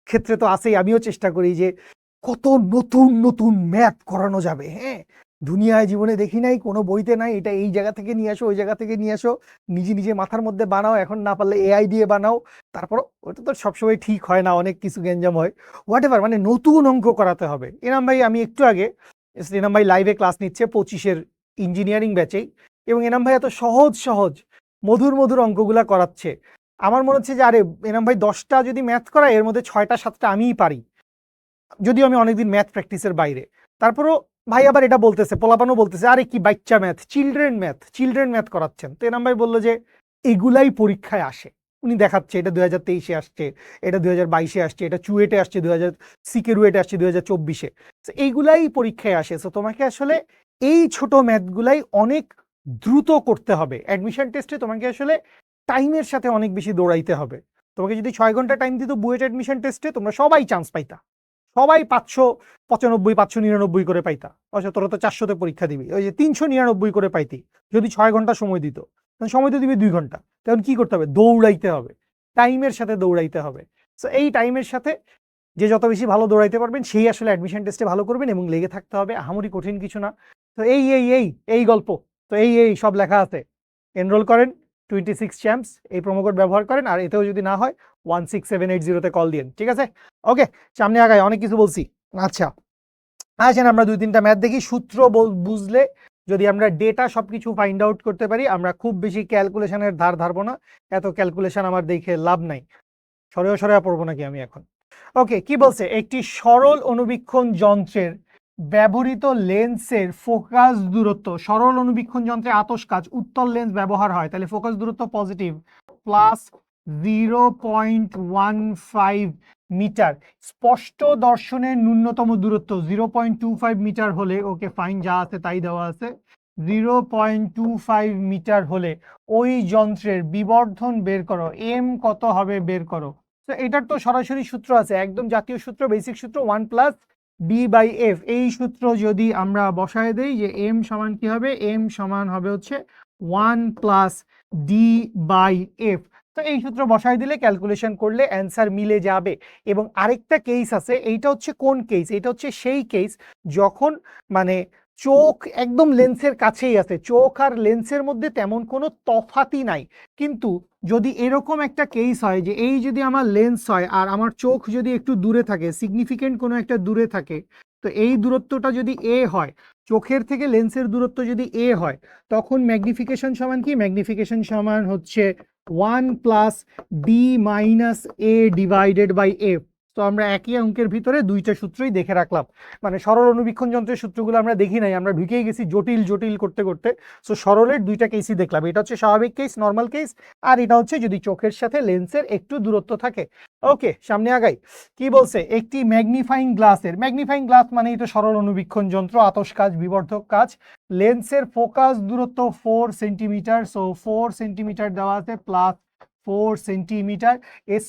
ক্ষেত্রে তো আছেই, আমিও চেষ্টা করি যে কত নতুন নতুন ম্যাথ করানো যাবে। হ্যাঁ, দুনিয়ায় জীবনে দেখি নাই, কোনো বইতে নাই, এটা এই জায়গা থেকে নিয়ে আসো, ওই জায়গা থেকে নিয়ে আসো, নিজে নিজে মাথার মধ্যে বানাও, এখন না পারলে এআই দিয়ে বানাও। তারপর ওটা তো সবসময় ঠিক হয় না, অনেক কিছু গ্যাঞ্জাম হয়, হোয়াট এভার, মানে নতুন অঙ্ক করাতে হবে। এনাম ভাই, আমি একটু আগে এনাম ভাই লাইভে ক্লাস নিচ্ছে 25-এর ইঞ্জিনিয়ারিং ব্যাচেই, এবং এনাম ভাই এত সহজ সহজ মধুর মধুর অঙ্কগুলা করাচ্ছে। আমার মনে হচ্ছে যে আরে এনাম ভাই 10টা যদি ম্যাথ করায়, এর মধ্যে 6টা 7টা আমিই পারি, যদিও আমি অনেকদিন ম্যাথ প্র্যাকটিসের বাইরে। তারপরও ভাই আবার এটা বলতেছে, পোলাপানও বলতেছে, আরে কি বাচ্চা ম্যাথ, চিলড্রেন ম্যাথ করাচ্ছেন। তো এনাম ভাই বললো যে এগুলাই পরীক্ষায় আসে। উনি দেখাচ্ছে এটা 2023-এ আসছে, এটা 2022-এ আসছে, এটা চুয়েটে আসছে, 2000 সিকেরুয়েটে আসছে 2024-এ। তো এইগুলাই পরীক্ষায় আসে। তো তোমাকে আসলে এই ছোট ম্যাথগুলাই অনেক দ্রুত করতে হবে। অ্যাডমিশন টেস্টে তোমাকে আসলে টাইমের সাথে অনেক বেশি দৌড়াইতে হবে। তোমাকে যদি 6 ঘন্টা টাইম দিত বুয়েট অ্যাডমিশন টেস্টে, তোমরা সবাই চান্স পাইতা, সবাই 595 599 করে পাইতা। অবশ্য তোরা তো 400-তে পরীক্ষা দিবি, ওই যে 399 করে পাইতি যদি 6 ঘন্টা সময় দিত। তখন সময় তো দিবি 2 ঘন্টা, তখন কি করতে হবে, দৌড়াইতে হবে, টাইমের সাথে দৌড়াইতে হবে। সো এই টাইমের সাথে যে যত বেশি ভালো দৌড়াইতে পারবেন, সেই আসলে অ্যাডমিশন টেস্টে ভালো করবেন, এবং লেগে থাকতে হবে, আহামরি কঠিন কিছু না। তো এই গল্প, তো এই সব লেখা আছে। এনরোল করেন 26 চ্যাম্পস, এই প্রোমো কোড ব্যবহার করেন, আর এতেও যদি না হয় 16780-তে কল দিন, ঠিক আছে? ওকে, সামনে আগাই, অনেক কিছু বলছি। আচ্ছা, আসেন আমরা 2-3টা ম্যাথ দেখি। সূত্র বুঝলে যদি আমরা ডেটা সবকিছু ফাইন্ড আউট করতে পারি, আমরা খুব বেশি ক্যালকুলেশনের ধার ধারবো না, এত ক্যালকুলেশন আমার দেখে লাভ নাই। সরেও সরে পড়বো নাকি আমি এখন? ওকে, কি বলছে, একটি সরল অনুবীক্ষণ যন্ত্রের ব্যবহৃত লেন্সের ফোকাস দূরত্ব, সরল অনুবীক্ষণ যন্ত্রে আতশ কাচ উত্তল লেন্স ব্যবহার হয়, তাহলে ফোকাস দূরত্ব পজিটিভ প্লাস 0.15 মিটার, স্পষ্ট দর্শনের ন্যূনতম দূরত্ব 0.25 মিটার হলে, ওকে ফাইন, যা আছে তাই দেওয়া আছে, 0.25 মিটার হলে ওই যন্ত্রের বিবর্ধন বের করো, এম কত হবে বের করো। তো এটার তো সরাসরি সূত্র আছে, একদম জাতীয় সূত্র, বেসিক সূত্র, 1+b/f। এই সূত্র যদি আমরা বসায় দেই যে এম সমান কি হবে, এম সমান হবে হচ্ছে 1+d/f। তো এই সূত্র বসায় দিলে ক্যালকুলেশন করলে অ্যান্সার মিলে যাবে। এবং আরেকটা কেস আছে, এইটা হচ্ছে কোন কেস, এটা হচ্ছে সেই কেস যখন মানে চোখ একদম লেন্সের কাছেই আছে, চোখ আর লেন্সের মধ্যে তেমন কোনো তফাতই নাই, কিন্তু যদি এরকম একটা কেস হয় যে এই যদি আমার লেন্স হয় আর আমার চোখ যদি একটু দূরে থাকে, সিগনিফিকেন্ট কোনো একটা দূরে থাকে, তো এই দূরত্বটা যদি এ হয়, চোখের থেকে লেন্সের দূরত্ব যদি এ হয়, তখন ম্যাগনিফিকেশন সমান কি, ম্যাগনিফিকেশন সমান হচ্ছে 1+b-a/f। তো আমরা একই অঙ্কের ভিতরে দুইটা সূত্রই দেখে রাখলাম, মানে সরল অনুবীক্ষণ যন্ত্রের সূত্রগুলো আমরা দেখি নাই, আমরা ঢুকেই গেছি জটিল জটিল করতে করতে। সো সরলের দুইটা কেসই দেখলাম, এটা হচ্ছে স্বাভাবিক কেস, নর্মাল কেস, আর এটা হচ্ছে যদি চোখের সাথে লেন্সের একটু দূরত্ব থাকে। ওকে, সামনে আগাই। কি বলছে, একটি ম্যাগনিফাইং গ্লাসের, ম্যাগনিফাইং গ্লাস মানে এটা সরল অনুবীক্ষণ যন্ত্র, আতশ কাচ, বিবর্ধক কাচ, লেন্সের ফোকাস দূরত্ব 4 সেন্টিমিটার, সো 4 সেন্টিমিটার দেওয়া আছে প্লাস 4 সেন্টিমিটার,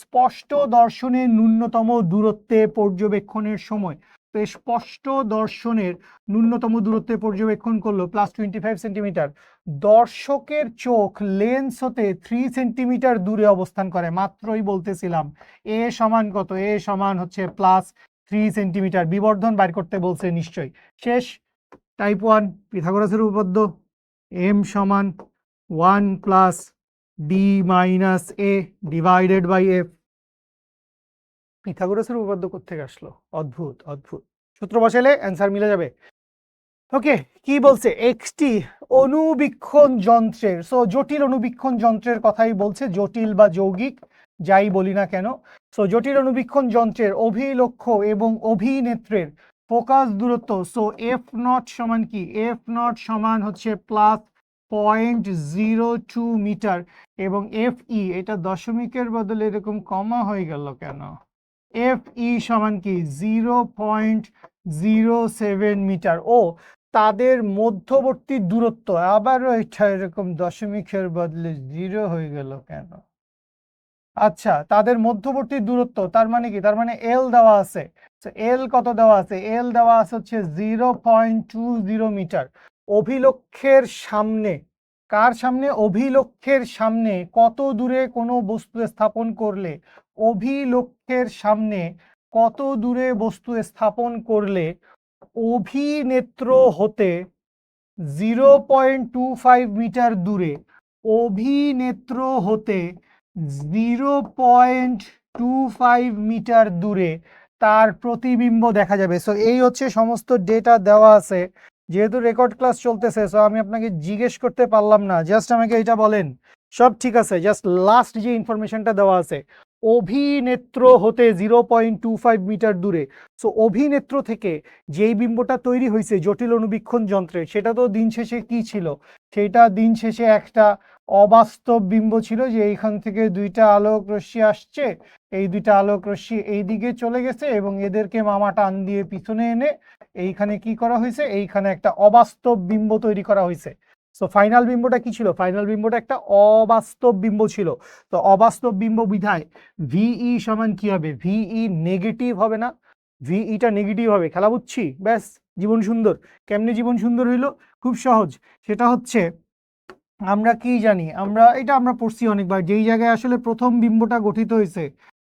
স্পষ্ট দর্শনের ন্যূনতম দূরত্বে পর্যবেক্ষণের সময়, তো স্পষ্ট দর্শনের ন্যূনতম দূরত্বে পর্যবেক্ষণ করলো প্লাস 25 সেন্টিমিটার, দর্শকের চোখ লেন্স হতে 3 সেন্টিমিটার দূরে অবস্থান করে, মাত্রই বলতেছিলাম এ সমান কত, এ সমান হচ্ছে প্লাস 3 সেন্টিমিটার, বিবর্ধন বাইর করতে বলছে নিশ্চয়ই। শেষ, টাইপ 1 পিথাগোরাসের উপপাদ্য, এম সমান 1+d-a/f। পিথাগোরাসের উপপাদ্য কোত্থেকে আসলো, অদ্ভুত অদ্ভুত, সূত্র বসাইলে অ্যান্সার মিলে যাবে। ওকে, কি বলছে, একটি অনুবীক্ষণ যন্ত্রের, সো জটিল অনুবীক্ষণ যন্ত্রের কথাই বলছে, জটিল বা যৌগিক যাই বলি না কেন, সো জটিল অনুবীক্ষণ যন্ত্রের অভিলক্ষ্য এবং অভিনেত্রের ফোকাস দূরত্ব, সো এফ নট সমান কি, এফ নট সমান হচ্ছে প্লাস 0.02 মিটার, এবং এফ ই, এটা দশমিকের বদলে এরকম কমা হয়ে গেল কেন, এফ ই সমান কি 0.07 মিটার। ও তাদের মধ্যবর্তী দূরত্ব, আবারও এটা এরকম দশমিকের বদলে 0 হয়ে গেল কেন? আচ্ছা, তাদের মধ্যবর্তী দূরত্ব, তার মানে কি, তার মানে এল দেওয়া আছে, এল কত দেওয়া আছে, এল দেওয়া আছে হচ্ছে 0.20 মিটার। অভিলক্ষের সামনে, কার সামনে, অভিলক্ষের সামনে কত দূরে কোনো বস্তু স্থাপন করলে, অভিলক্ষের সামনে কত দূরে বস্তু স্থাপন করলে অভিনেত্র হতে 0.25 মিটার দূরে, অভিনেত্র হতে 0.25 মিটার দূরে তার প্রতিবিম্ব দেখা যাবে। সো এই হচ্ছে সমস্ত ডেটা দেওয়া আছে, যেহেতু রেকর্ড ক্লাস চলতেছে সো আমি আপনাকে জিজ্ঞেস করতে পারলাম না, জাস্ট আমাকে এটা বলেন সব ঠিক আছে, জাস্ট লাস্ট যে ইনফরমেশনটা দেওয়া আছে, অভিনেত্র হতে 0.25 মিটার দূরে। সো অভিনেত্র থেকে যেই বিম্বটা তৈরি হয়েছে জটিল অনুবীক্ষণ যন্ত্রে, সেটা তো দিন শেষে কি ছিল, সেটা দিন শেষে একটা অবাস্তব বিম্ব ছিল, যে এইখান থেকে দুইটা আলোক রশ্মি আসছে, এই দুইটা আলোক রশ্মি এই দিকে চলে গেছে এবং এদেরকে মামা টান দিয়ে পিছনে এনে এইখানে কি করা হয়েছে, এইখানে একটা অবাস্তব বিম্ব তৈরি করা হয়েছে। সো ফাইনাল বিম্বটা কি ছিল, ফাইনাল বিম্বটা একটা অবাস্তব বিম্ব ছিল। তো অবাস্তব বিম্ব বিধায় ভিই সমান কি হবে, ভিই নেগেটিভ হবে না, ভিইটা নেগেটিভ হবে, খেলা বুঝছি, ব্যাস জীবন সুন্দর। কেমনে জীবন সুন্দর হইলো, খুব সহজ, সেটা হচ্ছে আমরা কি জানি, আমরা পড়ছি অনেকবার, যেই জায়গায় আসলে প্রথম বিম্বটা গঠিত হয়েছে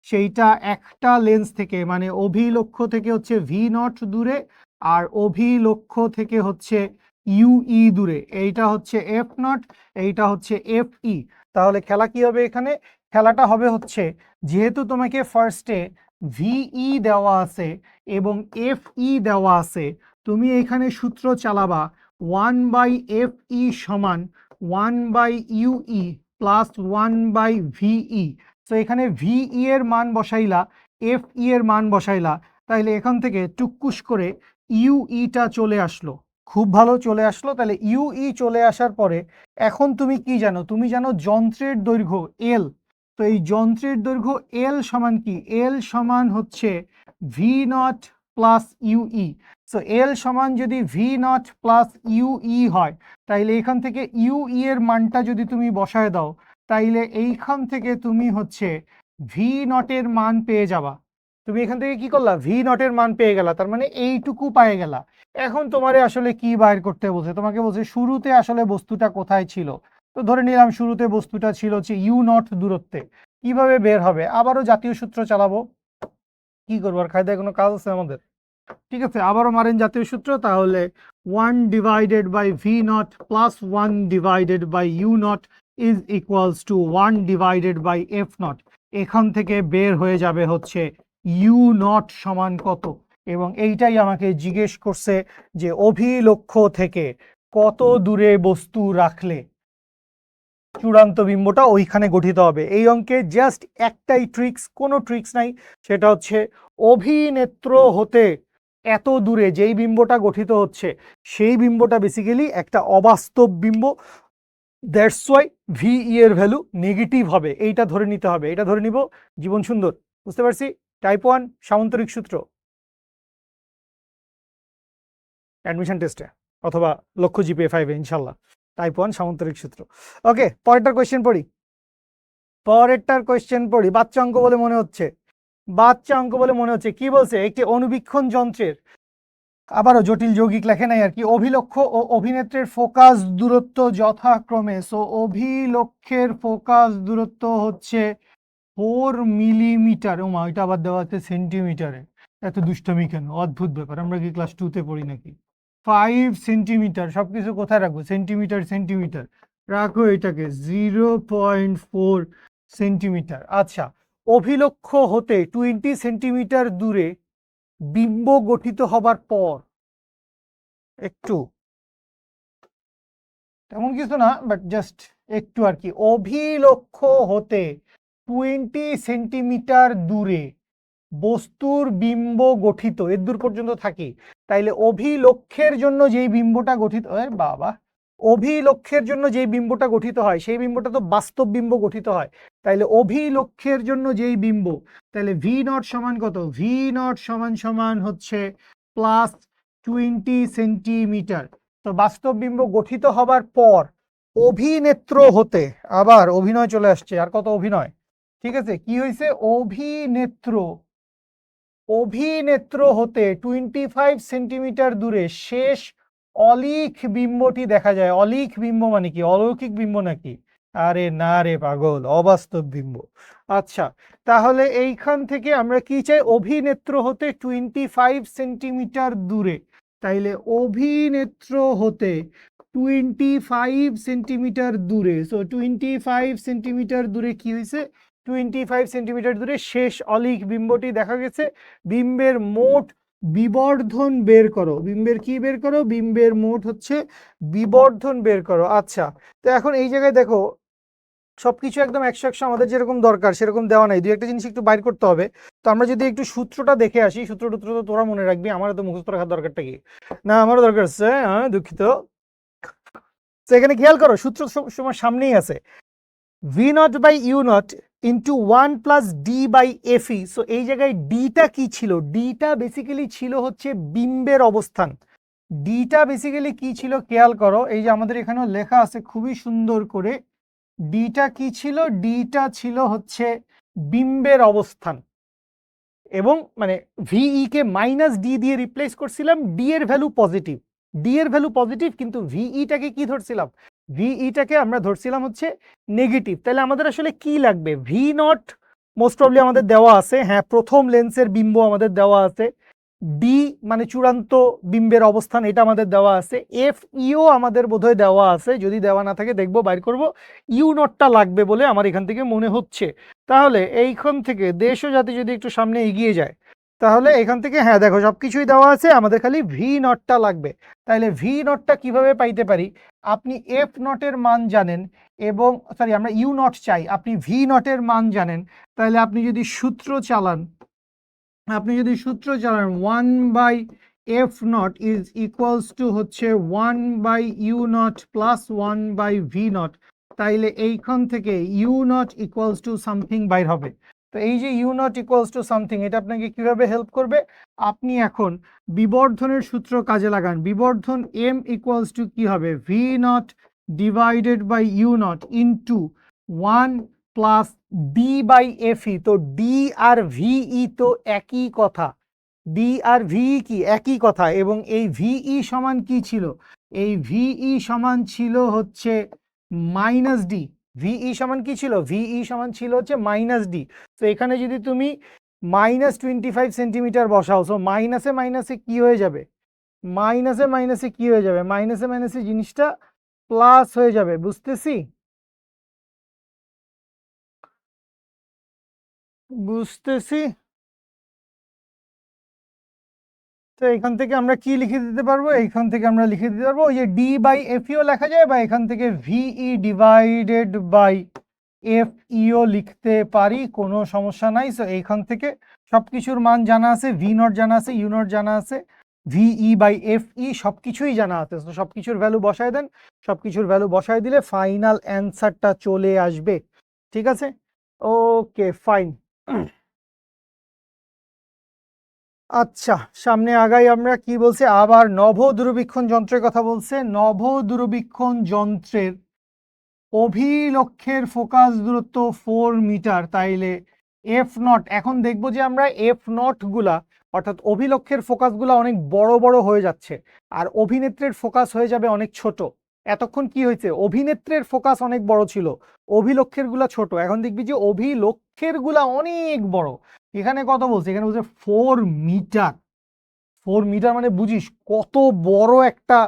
সেইটা একটা লেন্স থেকে, মানে অভিলক্ষ্য থেকে হচ্ছে ভি নট দূরে, আর অভিলক্ষ্য থেকে হচ্ছে ইউই দূরে, এইটা হচ্ছে এফ নট, এইটা হচ্ছে এফ ই। তাহলে খেলা কি হবে এখানে? খেলাটা হবে হচ্ছে, যেহেতু তোমাকে ফার্স্টে ভিই দেওয়া আছে এবং এফ ই দেওয়া আছে, তুমি এখানে সূত্র চালাবা 1/FE সমান 1/UE প্লাস 1/VE। তো এখানে ভিই এর মান বসাইলা, এফ ই এর মান বসাইলা, তাইলে এখান থেকে টুকুস করে ইউইটা চলে আসলো। খুব ভালো, চলে আসলো। তাহলে ইউই চলে আসার পরে এখন তুমি কি জানো? তুমি জানো যন্ত্রের দৈর্ঘ্য এল। তো এই যন্ত্রের দৈর্ঘ্য এল সমান কি? এল সমান হচ্ছে V not plus U E. So L সমান যদি ভি নট প্লাস ইউই হয়, তাইলে এখান থেকে ইউই এর মানটা যদি তুমি বসায় দাও, তাইলে এইখান থেকে তুমি হচ্ছে ভি নটের মান পেয়ে যাবা। তুমি এখান থেকে কি করলা? ভি নটের মান পেয়ে গেলা, তার মানে এইটুকু পেয়ে গেলা। এখন তোমারে আসলে কি বাইর করতে বলছে? তোমাকে বলছে শুরুতে আসলে বস্তুটা কোথায় ছিল। তো ধরে নিলাম শুরুতে বস্তুটা ছিল হচ্ছে ইউ নট দূরত্বে। কিভাবে বের হবে? আবারও জাতীয় সূত্র চালাবো। কি করবো, আর খায়দায় কোনো কাজ আছে আমাদের? ঠিক আছে, আবারও মারেন জাতীয় সূত্র। তাহলে 1/V0 plus 1/U0 is equals to 1/F0। এখান থেকে বের হয়ে যাবে হচ্ছে U0 সমান কত। এবং এইটাই আমাকে জিজ্ঞেস করছে যে অভিলক্ষ্য থেকে কত দূরে বস্তু রাখলে চূড়ান্ত বিম্বটা ওইখানে গঠিত হবে। এই অঙ্কে জাস্ট একটাই ট্রিক্স, কোনো ট্রিক্স নাই, সেটা হচ্ছে অভিনেত্র হতে এত দূরে যেই বিম্বটা গঠিত হচ্ছে সেই বিম্বটা বেসিক্যালি একটা অবাস্তব বিম্ব। দ্যাটস ওয়াই ভিই এর ভ্যালু নেগেটিভ হবে। এইটা ধরে নিতে হবে, এটা ধরে নিব। জীবন সুন্দর, বুঝতে পারছি। টাইপ 1 সামান্তরিক সূত্র অ্যাডমিশন টেস্টে অথবা লক্ষ্য জিপিএ 5 এ ইনশাল্লাহ। টাইপ 1 সামান্তরিক সূত্র। ওকে, পরেরটার কোয়েশ্চেন পড়ি। বাচ্চা অঙ্ক বলে মনে হচ্ছে। কি বলছে? একটি অনুবীক্ষণ যন্ত্রের, আবারও জটিল যৌগিক লেখে নাই আর কি, অভিলক্ষ্য ও অভিনেত্রের ফোকাস দূরত্ব যথাক্রমে। সো অভিলক্ষের ফোকাস দূরত্ব হচ্ছে 4 মিলিমিটার। ও মা, এটা আবার দেওয়া আছে সেন্টিমিটারে। এত দুষ্টমি কেন? অদ্ভুত ব্যাপার, আমরা কি ক্লাস 2 তে পড়ি নাকি? 5 সেন্টিমিটার, সবকিছু কোথায় রাখবো? সেন্টিমিটার সেন্টিমিটার রাখো, এটাকে 0.4 সেন্টিমিটার। আচ্ছা, অভিলক্ষ্য হতে 20 সেন্টিমিটার দূরে বিম্ব গঠিত হবার পর, একটু তেমন কিছু না, বাট জাস্ট একটু আর কি, অভিলক্ষ্য হতে 20 সেন্টিমিটার দূরে বস্তুর বিম্ব গঠিত, এর দূর পর্যন্ত থাকি, তাইলে অভিলক্ষের জন্য যেই বিম্বটা গঠিত হয়, বাবা, অভিলক্ষের জন্য যেই বিম্বটা গঠিত হয় সেই বিম্বটা তো বাস্তব বিম্ব গঠিত হয়। তাইলে অভিলক্ষের জন্য যেই বিম্ব, তাহলে ভি নট সমান কত? ভি নট সমান সমান হচ্ছে প্লাস 20 সেন্টিমিটার। তো বাস্তব বিম্ব গঠিত হবার পর অভিনেত্র হতে, আবার অভিনয় চলে আসছে, আর কত অভিনয়। ঠিক আছে, কি হয়েছে? অভিনেত্র হতে 25 সেন্টিমিটার দূরে শেষ অলিখ বিম্বটি দেখা যায়। অলিখ বিম্ব মানে কি? অলৌকিক বিম্ব নাকি? আরে না রে পাগল, অবাস্তব বিম্ব। আচ্ছা, তাহলে এইখান থেকে আমরা কি চাই? অভিনেত্র হতে 25 সেন্টিমিটার দূরে। তাইলে অভিনেত্র হতে 25 সেন্টিমিটার দূরে। সো 25 সেন্টিমিটার দূরে কি হয়েছে? 25 সেন্টিমিটার দূরে শেষ অলিক বিম্বটি দেখা গেছে। বিম্বের মোট বিবর্ধন বের করো। বিম্বের কি বের করো? বিম্বের মোট হচ্ছে বিবর্ধন বের করো। আচ্ছা, তো এখন এই জায়গায় দেখো, সবকিছু একদম 100 আমাদের যেরকম দরকার সেরকম দেওয়া নাই, দুই একটা জিনিস একটু বাইর করতে হবে। তো আমরা যদি একটু সূত্রটা দেখে আসি, সূত্র টুত্র তো তোরা মনে রাখবি, আমার তো মুখস্থ রাখার দরকারটা কি? না, আমারও দরকার আছে, হ্যাঁ দুঃখিত। তো এখানে খেয়াল করো, সূত্র তোমার সামনেই আছে, V not by U not into 1 plus D by F E. So এই জায়গায় ডিটা কি ছিল? ডিটা বেসিক্যালি ছিল হচ্ছে বিম্বের অবস্থান। ডিটা বেসিক্যালি কি ছিল খেয়াল করো, এই যে আমাদের এখানেও লেখা আছে খুবই সুন্দর করে। ডিটা কি ছিল? ডিটা ছিল হচ্ছে বিম্বের অবস্থান, এবং মানে ভিই কে মাইনাস ডি দিয়ে রিপ্লেস করছিলাম। ডি এর ভ্যালু পজিটিভ, ডি এর ভ্যালু পজিটিভ, কিন্তু ভিইটাকে কি ধরছিলাম? ভিইটাকে আমরা ধরছিলাম হচ্ছে নেগেটিভ। তাহলে আমাদের আসলে কি লাগবে? ভি নট মোস্ট প্রবলি আমাদের দেওয়া আছে, হ্যাঁ, প্রথম লেন্সের বিম্ব আমাদের দেওয়া আছে। ডি মানে চূড়ান্ত বিম্বের অবস্থান, এটা আমাদের দেওয়া আছে। এফ ইও আমাদের বোধহয় দেওয়া আছে, যদি দেওয়া না থাকে দেখবো, বাইর করব। ইউ নটটা লাগবে বলে আমার এখান থেকে মনে হচ্ছে। তাহলে এইখান থেকে দেশ ও জাতি যদি একটু সামনে এগিয়ে যায়, তাহলে এখান থেকে হ্যাঁ দেখো সবকিছুই দেওয়া আছে, আমাদের খালি ভি নটটা লাগবে। তাহলে ভি নটটা কিভাবে পাইতে পারি? আপনি এফ নটের মান জানেন, এবং সরি আমরা ইউ নট চাই, আপনি ভি নটের মান জানেন। তাহলে আপনি যদি সূত্র চালান 1/f not is equals to হচ্ছে 1/u not plus 1/v not, তাইলে এইখান থেকে U not equals to something বাইর হবে। তো এই যে U not equals to something, এটা আপনাকে কিভাবে হেল্প করবে? আপনি এখন বিবর্ধনের সূত্র কাজে লাগান। বিবর্ধন এম ইকুয়ালস টু কি হবে? V not divided by U not into 1 plus D by F E. তো ডি আর ভিই তো একই কথা, ডি আর ভিই কি একই কথা। এবং এই ভিই সমান কি ছিল? এই ভিই সমান ছিল হচ্ছে মাইনাস ডি। ভিই সমান কি ছিল? ভিই সমান ছিল হচ্ছে মাইনাস ডি। তো এখানে যদি তুমি -25 সেন্টিমিটার বসাও, সো মাইনাসে মাইনাসে কি হয়ে যাবে? মাইনাসে মাইনাসে কি হয়ে যাবে? মাইনাসে মাইনাসে জিনিসটা প্লাস হয়ে যাবে, বুঝতেছি? বুঝতেছি। তো এখান থেকে আমরা কি লিখে দিতে পারবো? এইখান থেকে আমরা লিখে দিতে পারবো ওই যে ডি বাই এফ ইও লেখা যায়, বা এখান থেকে ভিই ডিভাইডেড বাই এফ ইও লিখতে পারি, কোনো সমস্যা নাই। সো এইখান থেকে সবকিছুর মান জানা আছে, ভি নট জানা আছে, ইউ নট জানা আছে, ভিই বাই এফ ই সবকিছুই জানা আছে। তো সবকিছুর ভ্যালু বসায় দেন, সবকিছুর ভ্যালু বসায় দিলে ফাইনাল অ্যান্সারটা চলে আসবে। ঠিক আছে, ওকে ফাইন। আচ্ছা, সামনে আগাই আমরা। কি বলছে আবার? নভ দূরবীক্ষণ যন্ত্রের কথা বলছে। নভ দূরবীক্ষণ যন্ত্রের অভিলক্ষের ফোকাস দূরত্ব 4 মিটার। তাইলে এফ নট, এখন দেখবো যে আমরা এফ নট গুলা অর্থাৎ অভিলক্ষের ফোকাস গুলা অনেক বড় বড় হয়ে যাচ্ছে, আর অভিনেত্রের ফোকাস হয়ে যাবে অনেক ছোট। এতক্ষণ কি হয়েছে? অভিনেত্রের ফোকাস অনেক বড় ছিল, অভিলক্ষের গুলা ছোট। এখন দেখবি যে অভিলক্ষের গুলা অনেক বড়। এখানে কত বলছে? এখানে বলছে 4 মিটার। 4 মিটার মানে বুঝিস কত বড় একটা,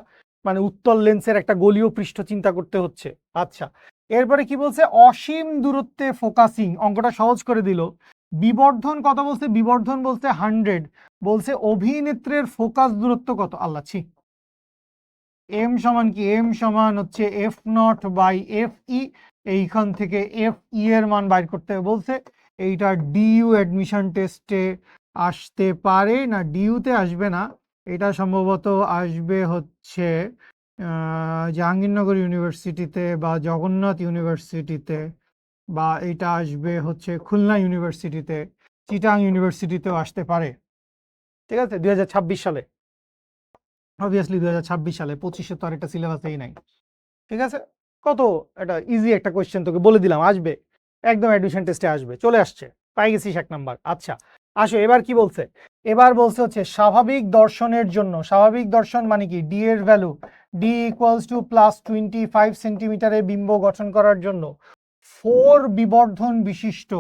মানে উত্তল লেন্সের একটা গলীয় পৃষ্ঠ চিন্তা করতে হচ্ছে। আচ্ছা, এরপরে কি বলছে? অসীম দূরত্বে ফোকাসিং, অঙ্কটা সহজ করে দিল। বিবর্ধন কত বলছে? বিবর্ধন বলছে 100। বলছে অভিনেত্রের ফোকাস দূরত্ব কত? আল্লাহ ছি। এম সমান কি? এম সমান হচ্ছে F not by F E. এইখান থেকে এফ ই এর মান বাইর করতে বলছে। এইটা ডিইউ অ্যাডমিশন টেস্টে আসতে পারে না, ডিইউতে আসবে না, এটা সম্ভবত আসবে হচ্ছে জাহাঙ্গীরনগর ইউনিভার্সিটিতে বা জগন্নাথ ইউনিভার্সিটিতে, বা এটা আসবে হচ্ছে খুলনা ইউনিভার্সিটিতে, চিটাং ইউনিভার্সিটিতেও আসতে পারে। ঠিক আছে, 2026 সালে, অবভিয়াসলি 2026 সালে, 25-এ তো আর একটা সিলেবাসেই নাই। ঠিক আছে, কত এটা ইজি একটা কোয়েশ্চেন, তোকে বলে দিলাম আসবে, একদম অ্যাডমিশন টেস্টে আসবে, চলে আসছে, পাই গেছিস 1 নাম্বার। আচ্ছা আসো, এবার কি বলছে? এবার বলছে হচ্ছে স্বাভাবিক দর্শনের জন্য, স্বাভাবিক দর্শন মানে কি? ডি এর ভ্যালু, ডি ইকুয়ালস টু +25 সেন্টিমিটারে বিম্ব গঠন করার জন্য 4 বিবর্ধন বিশিষ্ট।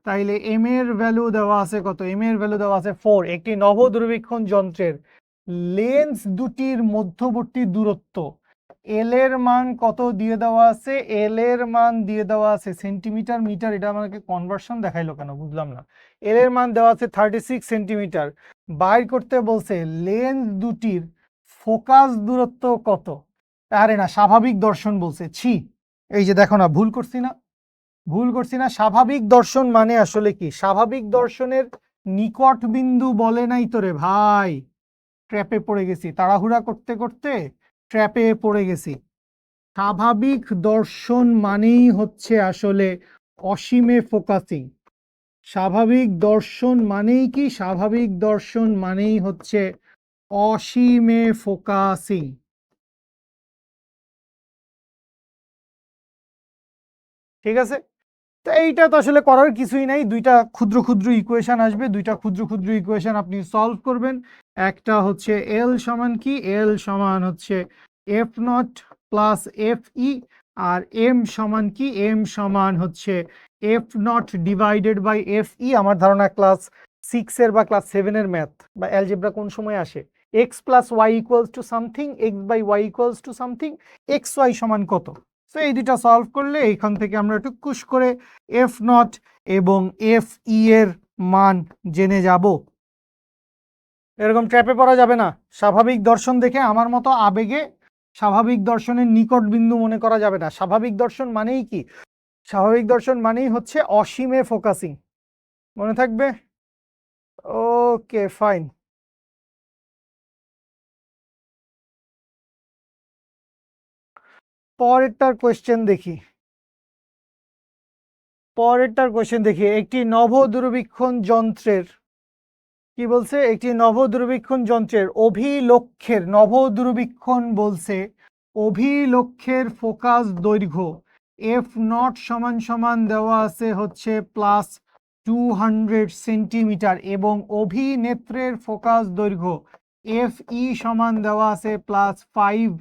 তাইলে এম এর ভ্যালু দেওয়া আছে কত? এম এর ভ্যালু দেওয়া আছে 4। একটি নভ দূরবীক্ষণ যন্ত্রের লেন্স দুটির মধ্যবর্তী দূরত্ব এল এর মান কত দিয়ে দেওয়া আছে? এল এর মান দিয়ে দেওয়া আছে সেন্টিমিটার মিটার, এটা আমাকে কনভার্সন দেখাইলো কেন বুঝলাম না। এল এর মান দেওয়া আছে 36 সেন্টিমিটার। বাইর করতে বলছে লেন্স দুটির ফোকাস দূরত্ব কত? আরে না, স্বাভাবিক দর্শন বলছে, ছি। এই যে দেখো না, ভুল করছি না, ভুল করছি না। স্বাভাবিক দর্শন মানে আসলে কি? স্বাভাবিক দর্শনের নিকট বিন্দু বলে নাই তোরে ভাই, ট্র্যাপে পড়ে গেছি, তাড়াহুড়া করতে করতে ট্র্যাপে পড়ে গেছি। স্বাভাবিক দর্শন মানেই হচ্ছে আসলে অসীমে ফোকাসিং। স্বাভাবিক দর্শন মানেই কি? স্বাভাবিক দর্শন মানেই হচ্ছে অসীমে ফোকাসিং। ঠিক আছে, তো এইটা তো আসলে করার কিছুই নাই, দুইটা ক্ষুদ্র ক্ষুদ্র ইকুয়েশন আসবে, দুইটা ক্ষুদ্র ক্ষুদ্র ইকুয়েশন আপনি সলভ করবেন। একটা হচ্ছে এল সমান কি? এল সমান হচ্ছে F not plus F E, আর এম সমান কি? এম সমান হচ্ছে F not divided by F E. আমার ধারণা ক্লাস 6-এর বা ক্লাস 7-এর ম্যাথ বা অ্যালজেব্রা কোন সময় আসে? X plus Y equals to something, X by Y equals to something, X Y সমান কত। সো এই দুটা সলভ করলে এইখান থেকে আমরা টুকুস করে এফ নট এবং এফ ই এর মান জেনে যাব। এরকম ট্র্যাপে পড়া যাবে না। স্বাভাবিক দর্শন দেখে আমার মতো আবেগে স্বাভাবিক দর্শনের নিকট বিন্দু মনে করা যাবে না। স্বাভাবিক দর্শন মানেই কি? স্বাভাবিক দর্শন মানেই হচ্ছে অসীমে ফোকাসিং। মনে থাকবে? Okay fine. পরেরটার কোয়েশ্চেন দেখি। একটি নভ দূরবীক্ষণ যন্ত্রের কি বলছে? একটি নভ দূরবীক্ষণ যন্ত্রের অভিলক্ষের, নভ দূরবীক্ষণ বলছে অভিলক্ষের ফোকাস দৈর্ঘ্য এফ নট সমান সমান দেওয়া আছে হচ্ছে প্লাস 200 সেন্টিমিটার এবং অভিনেত্রের ফোকাস দৈর্ঘ্য এফ ই সমান দেওয়া আছে প্লাস 5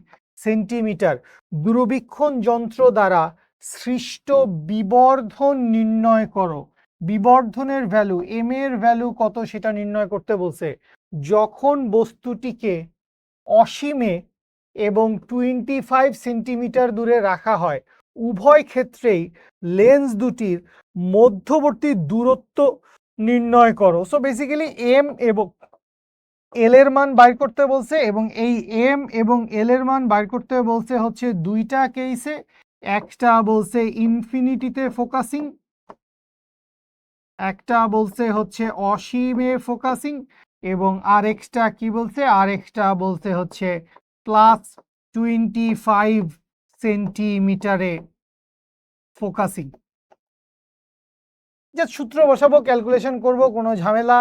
সেন্টিমিটার। দূরবীক্ষণ যন্ত্র দ্বারা সৃষ্ট বিবর্ধন নির্ণয় করো। বিবর্ধনের ভ্যালু, এম এর ভ্যালু কত সেটা নির্ণয় করতে বলছে। যখন বস্তুটিকে অসীমে এবং 25 সেন্টিমিটার দূরে রাখা হয়, উভয় ক্ষেত্রেই লেন্স দুটির মধ্যবর্তী দূরত্ব নির্ণয় করো। সো বেসিক্যালি এম এবং এল এর মান বাইর করতে বলছে এবং এই এম এবং এল এর মান বাইর করতে বলছে হচ্ছে দুইটা কেসে। একটা বলছে ইনফিনিটিতে ফোকাসিং, একটা বলছে হচ্ছে অসীমে ফোকাসিং এবং আরেকটা কি বলছে? আরেকটা বলছে হচ্ছে প্লাস 25 সেন্টিমিটারে ফোকাসিং। জাস্ট সূত্র বসাবো, ক্যালকুলেশন করব, কোনো ঝামেলা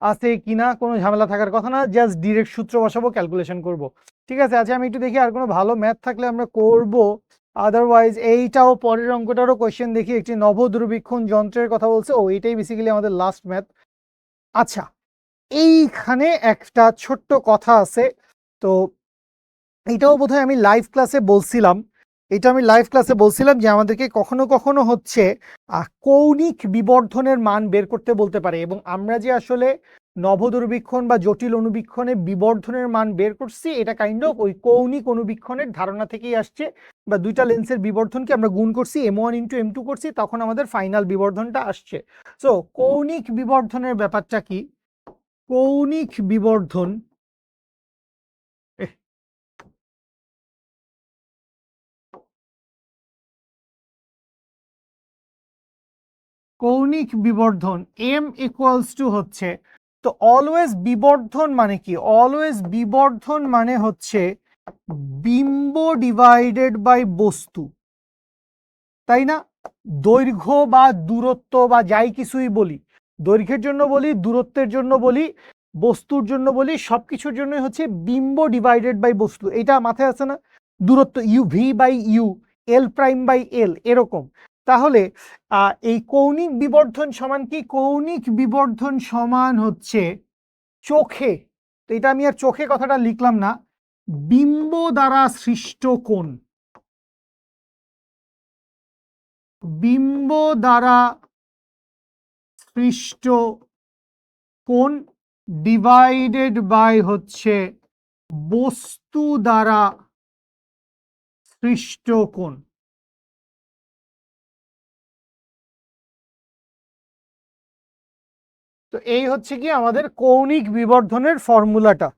আছে কিনা? কোনো ঝামেলা থাকার কথা না, জাস্ট ডিরেক্ট সূত্র বসাবো, ক্যালকুলেশন করব। ঠিক আছে, আচ্ছা আমি একটু দেখি আর কোনো ভালো ম্যাথ থাকলে আমরা করব। আদারওয়াইজ এইটাও পরের অঙ্কটারও কোয়েশ্চেন দেখি। একটি নভ দূরবীক্ষণ যন্ত্রের কথা বলছে। ও এইটাই বেসিক্যালি আমাদের লাস্ট ম্যাথ। আচ্ছা, এইখানে একটা ছোট্ট কথা আছে। তো এটাও বোধহয় আমি লাইভ ক্লাসে বলছিলাম। যে আমাদেরকে কখনো কখনো হচ্ছে কৌণিক বিবর্ধনের মান বের করতে বলতে পারে এবং আমরা যে আসলে নভদূরবীক্ষণ বা জটিল অনুবীক্ষণে বিবর্ধনের মান বের করছি, এটা কাইন্ড অফ ওই কৌণিক অনুবীক্ষণের ধারণা থেকেই আসছে। বা দুইটা লেন্সের বিবর্ধনকে আমরা গুণ করছি, M1 ইন্টু M2 করছি, তখন আমাদের ফাইনাল বিবর্ধনটা আসছে। সো কৌণিক বিবর্ধনের ব্যাপারটা কি? কৌণিক বিবর্ধন কৌণিক বিবর্ধন এম ইকুয়ালস টু হচ্ছে, তো অলওয়েজ বিবর্ধন মানে কি? অলওয়েজ বিবর্ধন মানে হচ্ছে বিম্ব ডিভাইডেড বাই বস্তু, তাই না? দৈর্ঘ্য বা দূরত্ব বা যাই কিছুই বলি, দৈর্ঘ্যের জন্য বলি, দূরত্বের জন্য বলি, বস্তুর জন্য বলি, সবকিছুর জন্য হচ্ছে বিম্ব ডিভাইডেড বাই বস্তু। এটা মাথায় আছে না? দূরত্ব U V by U, L prime by L, এরকম। তাহলে এই কৌণিক বিবর্ধন সমান কি? কৌণিক বিবর্ধন সমান হচ্ছে চোখে, তো এটা আমি আর চোখে কথাটা লিখলাম না, বিম্ব দ্বারা সৃষ্ট কোণ, বিম্ব দ্বারা সৃষ্ট কোণ ডিভাইডেড বাই হচ্ছে বস্তু দ্বারা সৃষ্ট কোণ। তো এই হচ্ছে কি আমাদের কৌণিক বিবর্ধনের ফর্মুলাটা।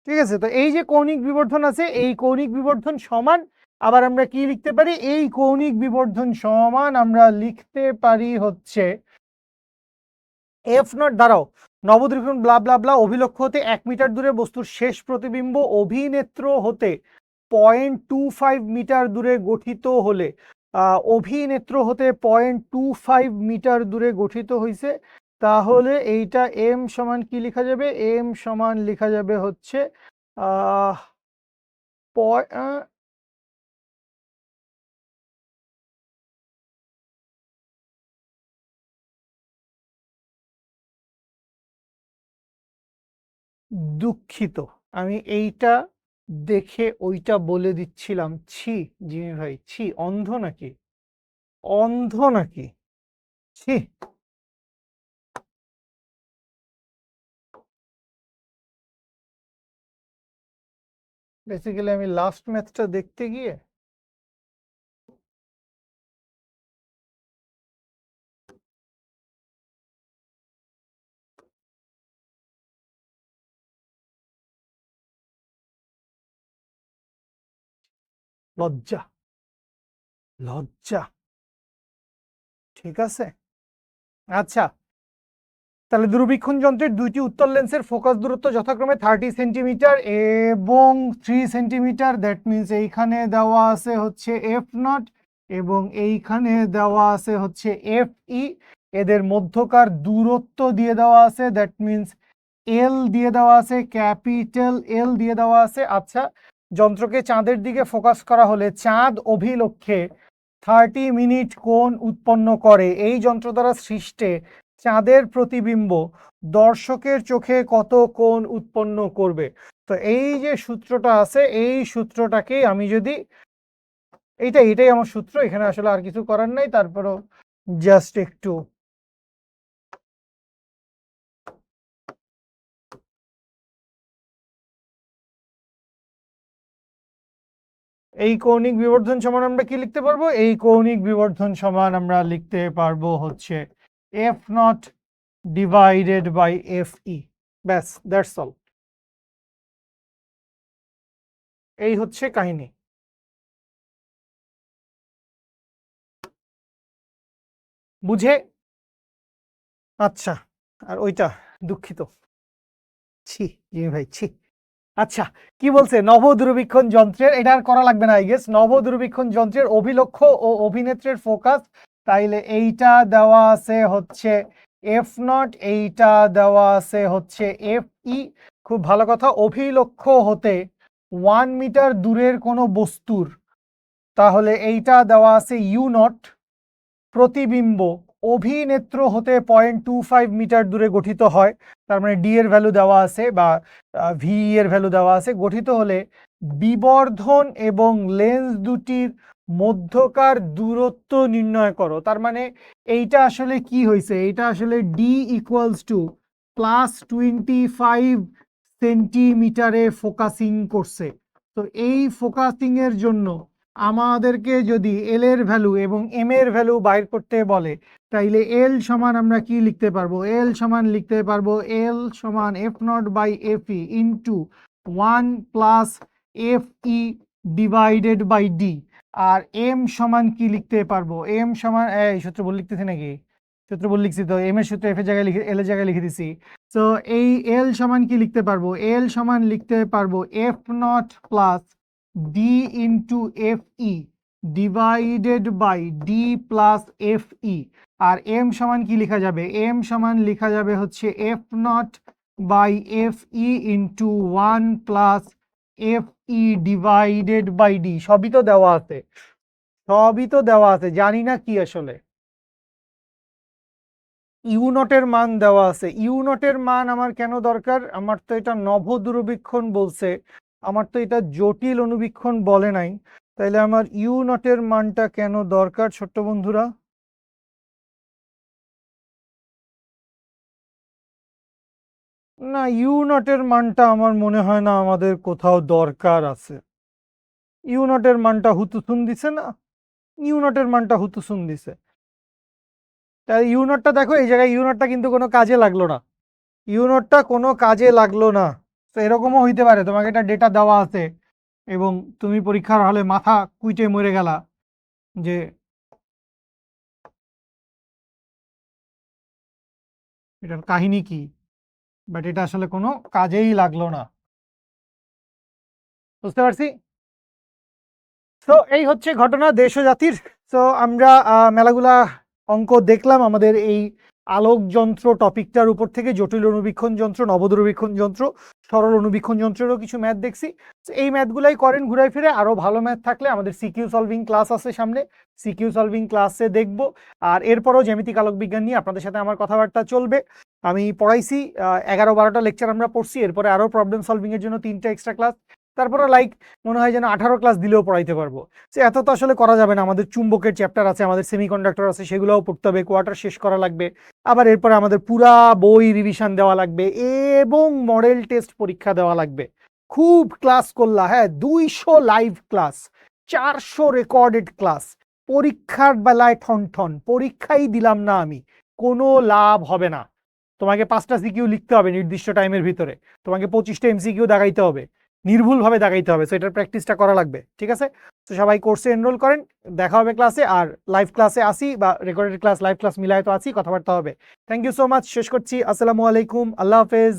ঠিক আছে, তো এই যে কৌণিক বিবর্ধন আছে, এই কৌণিক বিবর্ধন সমান আবার আমরা কি লিখতে পারি? এই কৌণিক বিবর্ধন সমান আমরা লিখতে পারি হচ্ছে এফ নট, দাঁড়াও, নবদৃক্ষণ ব্লা ব্লা ব্লা, অভিলক্ষ হতে 1 মিটার দূরে বস্তুর শেষ প্রতিবিম্ব অভিনেত্র হতে 0.25 মিটার দূরে গঠিত হলে, অভিনেত্র হতে 0.25 মিটার দূরে গঠিত হয়েছে, তাহলে এইটা এম সমান কি লেখা যাবে? এম সমান লেখা যাবে হচ্ছে আহ দুঃখিত, আমি এইটা দেখে ওইটা বলে দিচ্ছিলাম। ছি জিমি ভাই, ছি, অন্ধ নাকি? অন্ধ নাকি? ছি। বেসিক্যালি আমি লাস্ট ম্যাথটা দেখতে গিয়ে লজ্জা লজ্জা ঠিক আছে। আচ্ছা, তাহলে দূরবীক্ষণ যন্ত্রের দুইটি উত্তল লেন্সের ফোকাস দূরত্ব যথাক্রমে 30 সেন্টিমিটার এবং 3 সেন্টিমিটার। দ্যাট মিনস এইখানে দেওয়া আছে হচ্ছে এফ নট এবং এইখানে দেওয়া আছে হচ্ছে এফ ই। এদের মধ্যকার দূরত্ব দিয়ে দেওয়া আছে, দ্যাট মিনস এল দিয়ে দেওয়া আছে, ক্যাপিটাল এল দিয়ে দেওয়া আছে। আচ্ছা, যন্ত্রকে চাঁদের দিকে ফোকাস করা হলে চাঁদ অভিলক্ষে 30 মিনিট কোণ উৎপন্ন করে। এই যন্ত্র দ্বারা সৃষ্টে চাঁদের প্রতিবিম্ব দর্শকের চোখে কত কোণ উৎপন্ন করবে? তো এই যে সূত্রটা আছে, এই সূত্রটাকে আমি যদি এটাই আমার সূত্র, এখানে আসলে আর কিছু করার নাই। তারপরও জাস্ট একটু এই কৌণিক বিবর্ধন সমান আমরা কি লিখতে পারবো? এই কৌণিক বিবর্ধন সমান আমরা লিখতে পারবো হচ্ছে F not divided by F E. ব্যাস, দ্যাটস অল। এই হচ্ছে কাহিনী। বুঝে? আচ্ছা, আর ওইটা দুঃখিত, ছি জিমি ভাই, ছি। আচ্ছা, কি বলছে? নব দূরবীক্ষণ যন্ত্রের, এটা আর করা লাগবে না আই গেস। নব দূরবীক্ষণ যন্ত্রের অভিলক্ষ ও অভিনেত্রের ফোকাস, তাইলে এইটা দেওয়া আছে হচ্ছে এফ নট, এইটা দেওয়া আছে হচ্ছে এফ ই। খুব ভালো কথা। অভিলক্ষ হতে 1 মিটার দূরের কোনো বস্তুর, তাহলে এইটা দেওয়া আছে ইউ নট। প্রতিবিম্ব অভিনেত্র হতে 0.25 মিটার দূরে গঠিত হয়, তার মানে ডি এর ভ্যালু দেওয়া আছে বা ভি এর ভ্যালু দেওয়া আছে। গঠিত হলে বিবর্ধন এবং লেন্স দুটির মধ্যকার দূরত্ব নির্ণয় করো। তার মানে এইটা আসলে কি হয়েছে? এইটা আসলে ডি ইকুয়ালস টু +25 সেন্টিমিটারে ফোকাসিং করছে। তো এই ফোকাসিং এর জন্য আমাদেরকে যদি এল এর ভ্যালু এবং এম এর ভ্যালু বাইর করতে বলে, তাইলে এল সমান আমরা কি লিখতে পারবো? এল সমান লিখতে পারবো এল সমান F not by F E into 1 plus F E divided by D. আর এম সমান কি লিখতে পারবো? এম সমান, এই সূত্র বল লিখতেছি নাকি? সূত্র বল লিখছি তো, এম এর সূত্র এফ এর জায়গায় লিখে, এল এর জায়গায় লিখে দিছি। তো এই এল সমান কি লিখতে পারবো? এল সমান লিখতে পারবো F not plus D into F E divided by D plus F E. আর এম সমান কি লেখা যাবে? এম সমান লেখা যাবে হচ্ছে F not by F E into 1 plus F E divided by D. সবই তো দেওয়া আছে, সবই তো দেওয়া আছে, জানি না কি আসলে। ইউ নটের মান দেওয়া আছে। ইউ নটের মান আমার কেন দরকার? আমার তো এটা নভ দূরবীক্ষণ বলছে, আমার তো এটা জটিল অনুবীক্ষণ বলে নাই। তাইলে আমার ইউ নটের মানটা কেন দরকার ছোট্ট বন্ধুরা? না, ইউ নটের মানটা আমার মনে হয় না আমাদের কোথাও দরকার আছে। ইউ নটের মানটা হুতুসুন দিছে না, ইউ নটের মানটা হুতুসুন দিছে। তাই ইউ নটটা দেখো, এই জায়গায় ইউ নটটা কিন্তু কোনো কাজে লাগলো না, ইউ নটটা কোনো কাজে লাগলো না। তো এরকমও হইতে পারে তোমাকে একটা ডেটা দেওয়া আছে এবং তুমি পরীক্ষার হলে মাথা কুইটে মরে গেলা যে এটার কাহিনী কি, বাট এটা আসলে কোনো কাজেই লাগলো না। বুঝতে পারছি। তো এই হচ্ছে ঘটনা দেশ ও জাতির। তো আমরা মেলাগুলা অঙ্ক দেখলাম আমাদের এই আলোক যন্ত্র টপিকটার উপর থেকে। জটিল অনুবীক্ষণ যন্ত্র, নবদূরবীক্ষণ যন্ত্র, সরল অনুবীক্ষণ যন্ত্রেরও কিছু ম্যাথ দেখছি। এই ম্যাথগুলাই করেন ঘুরাই ফিরে। আরো ভালো ম্যাথ থাকলে আমাদের সিকিউ সলভিং ক্লাস আছে সামনে, সিকিউ সলভিং ক্লাসে দেখব। আর এরপরও জ্যামিতিক আলোক বিজ্ঞান নিয়ে আপনাদের সাথে আমার কথাবার্তা চলবে। আমি পড়াইছি 11-12টা লেকচার আমরা পড়ছি, এরপরে আরো প্রবলেম সলভিং এর জন্য 3টা এক্সট্রা ক্লাস, তারপরে লাইক মনে হয় যেন 18 ক্লাস দিলেও পড়াইতে পারবো। সে এত তো আসলে করা যাবে না, আমাদের চুম্বকের চ্যাপ্টার আছে, আমাদের সেমিকন্ডাক্টর আছে, সেগুলোও পড়তে হবে, কোয়ার্টার শেষ করা লাগবে। আবার এরপরে আমাদের পুরা বই রিভিশন দেওয়া লাগবে এবং মডেল টেস্ট পরীক্ষা দেওয়া লাগবে। খুব ক্লাস করলা, হ্যাঁ 200 লাইভ ক্লাস, 400 রেকর্ডেড ক্লাস, পরীক্ষার বেলায় ঠন ঠন, পরীক্ষাই দিলাম না আমি, কোনো লাভ হবে না। তোমাকে 5টা সিকিউ লিখতে হবে নির্দিষ্ট টাইমের ভিতরে, তোমাকে 25টা এমসিকিউ দাগাইতে হবে, নির্ভুলভাবে দাগাইতে হবে। সো এটার প্র্যাকটিসটা করা লাগবে, ঠিক আছে? তো সবাই কোর্সে এনরোল করেন, দেখা হবে ক্লাসে। আর লাইভ ক্লাসে আসি বা রেকর্ডেড ক্লাস লাইভ ক্লাস মিলায় তো আসি, কথাবার্তা হবে। থ্যাংক ইউ সো মাচ, শেষ করছি। আসসালামু আলাইকুম, আল্লাহ হাফেজ।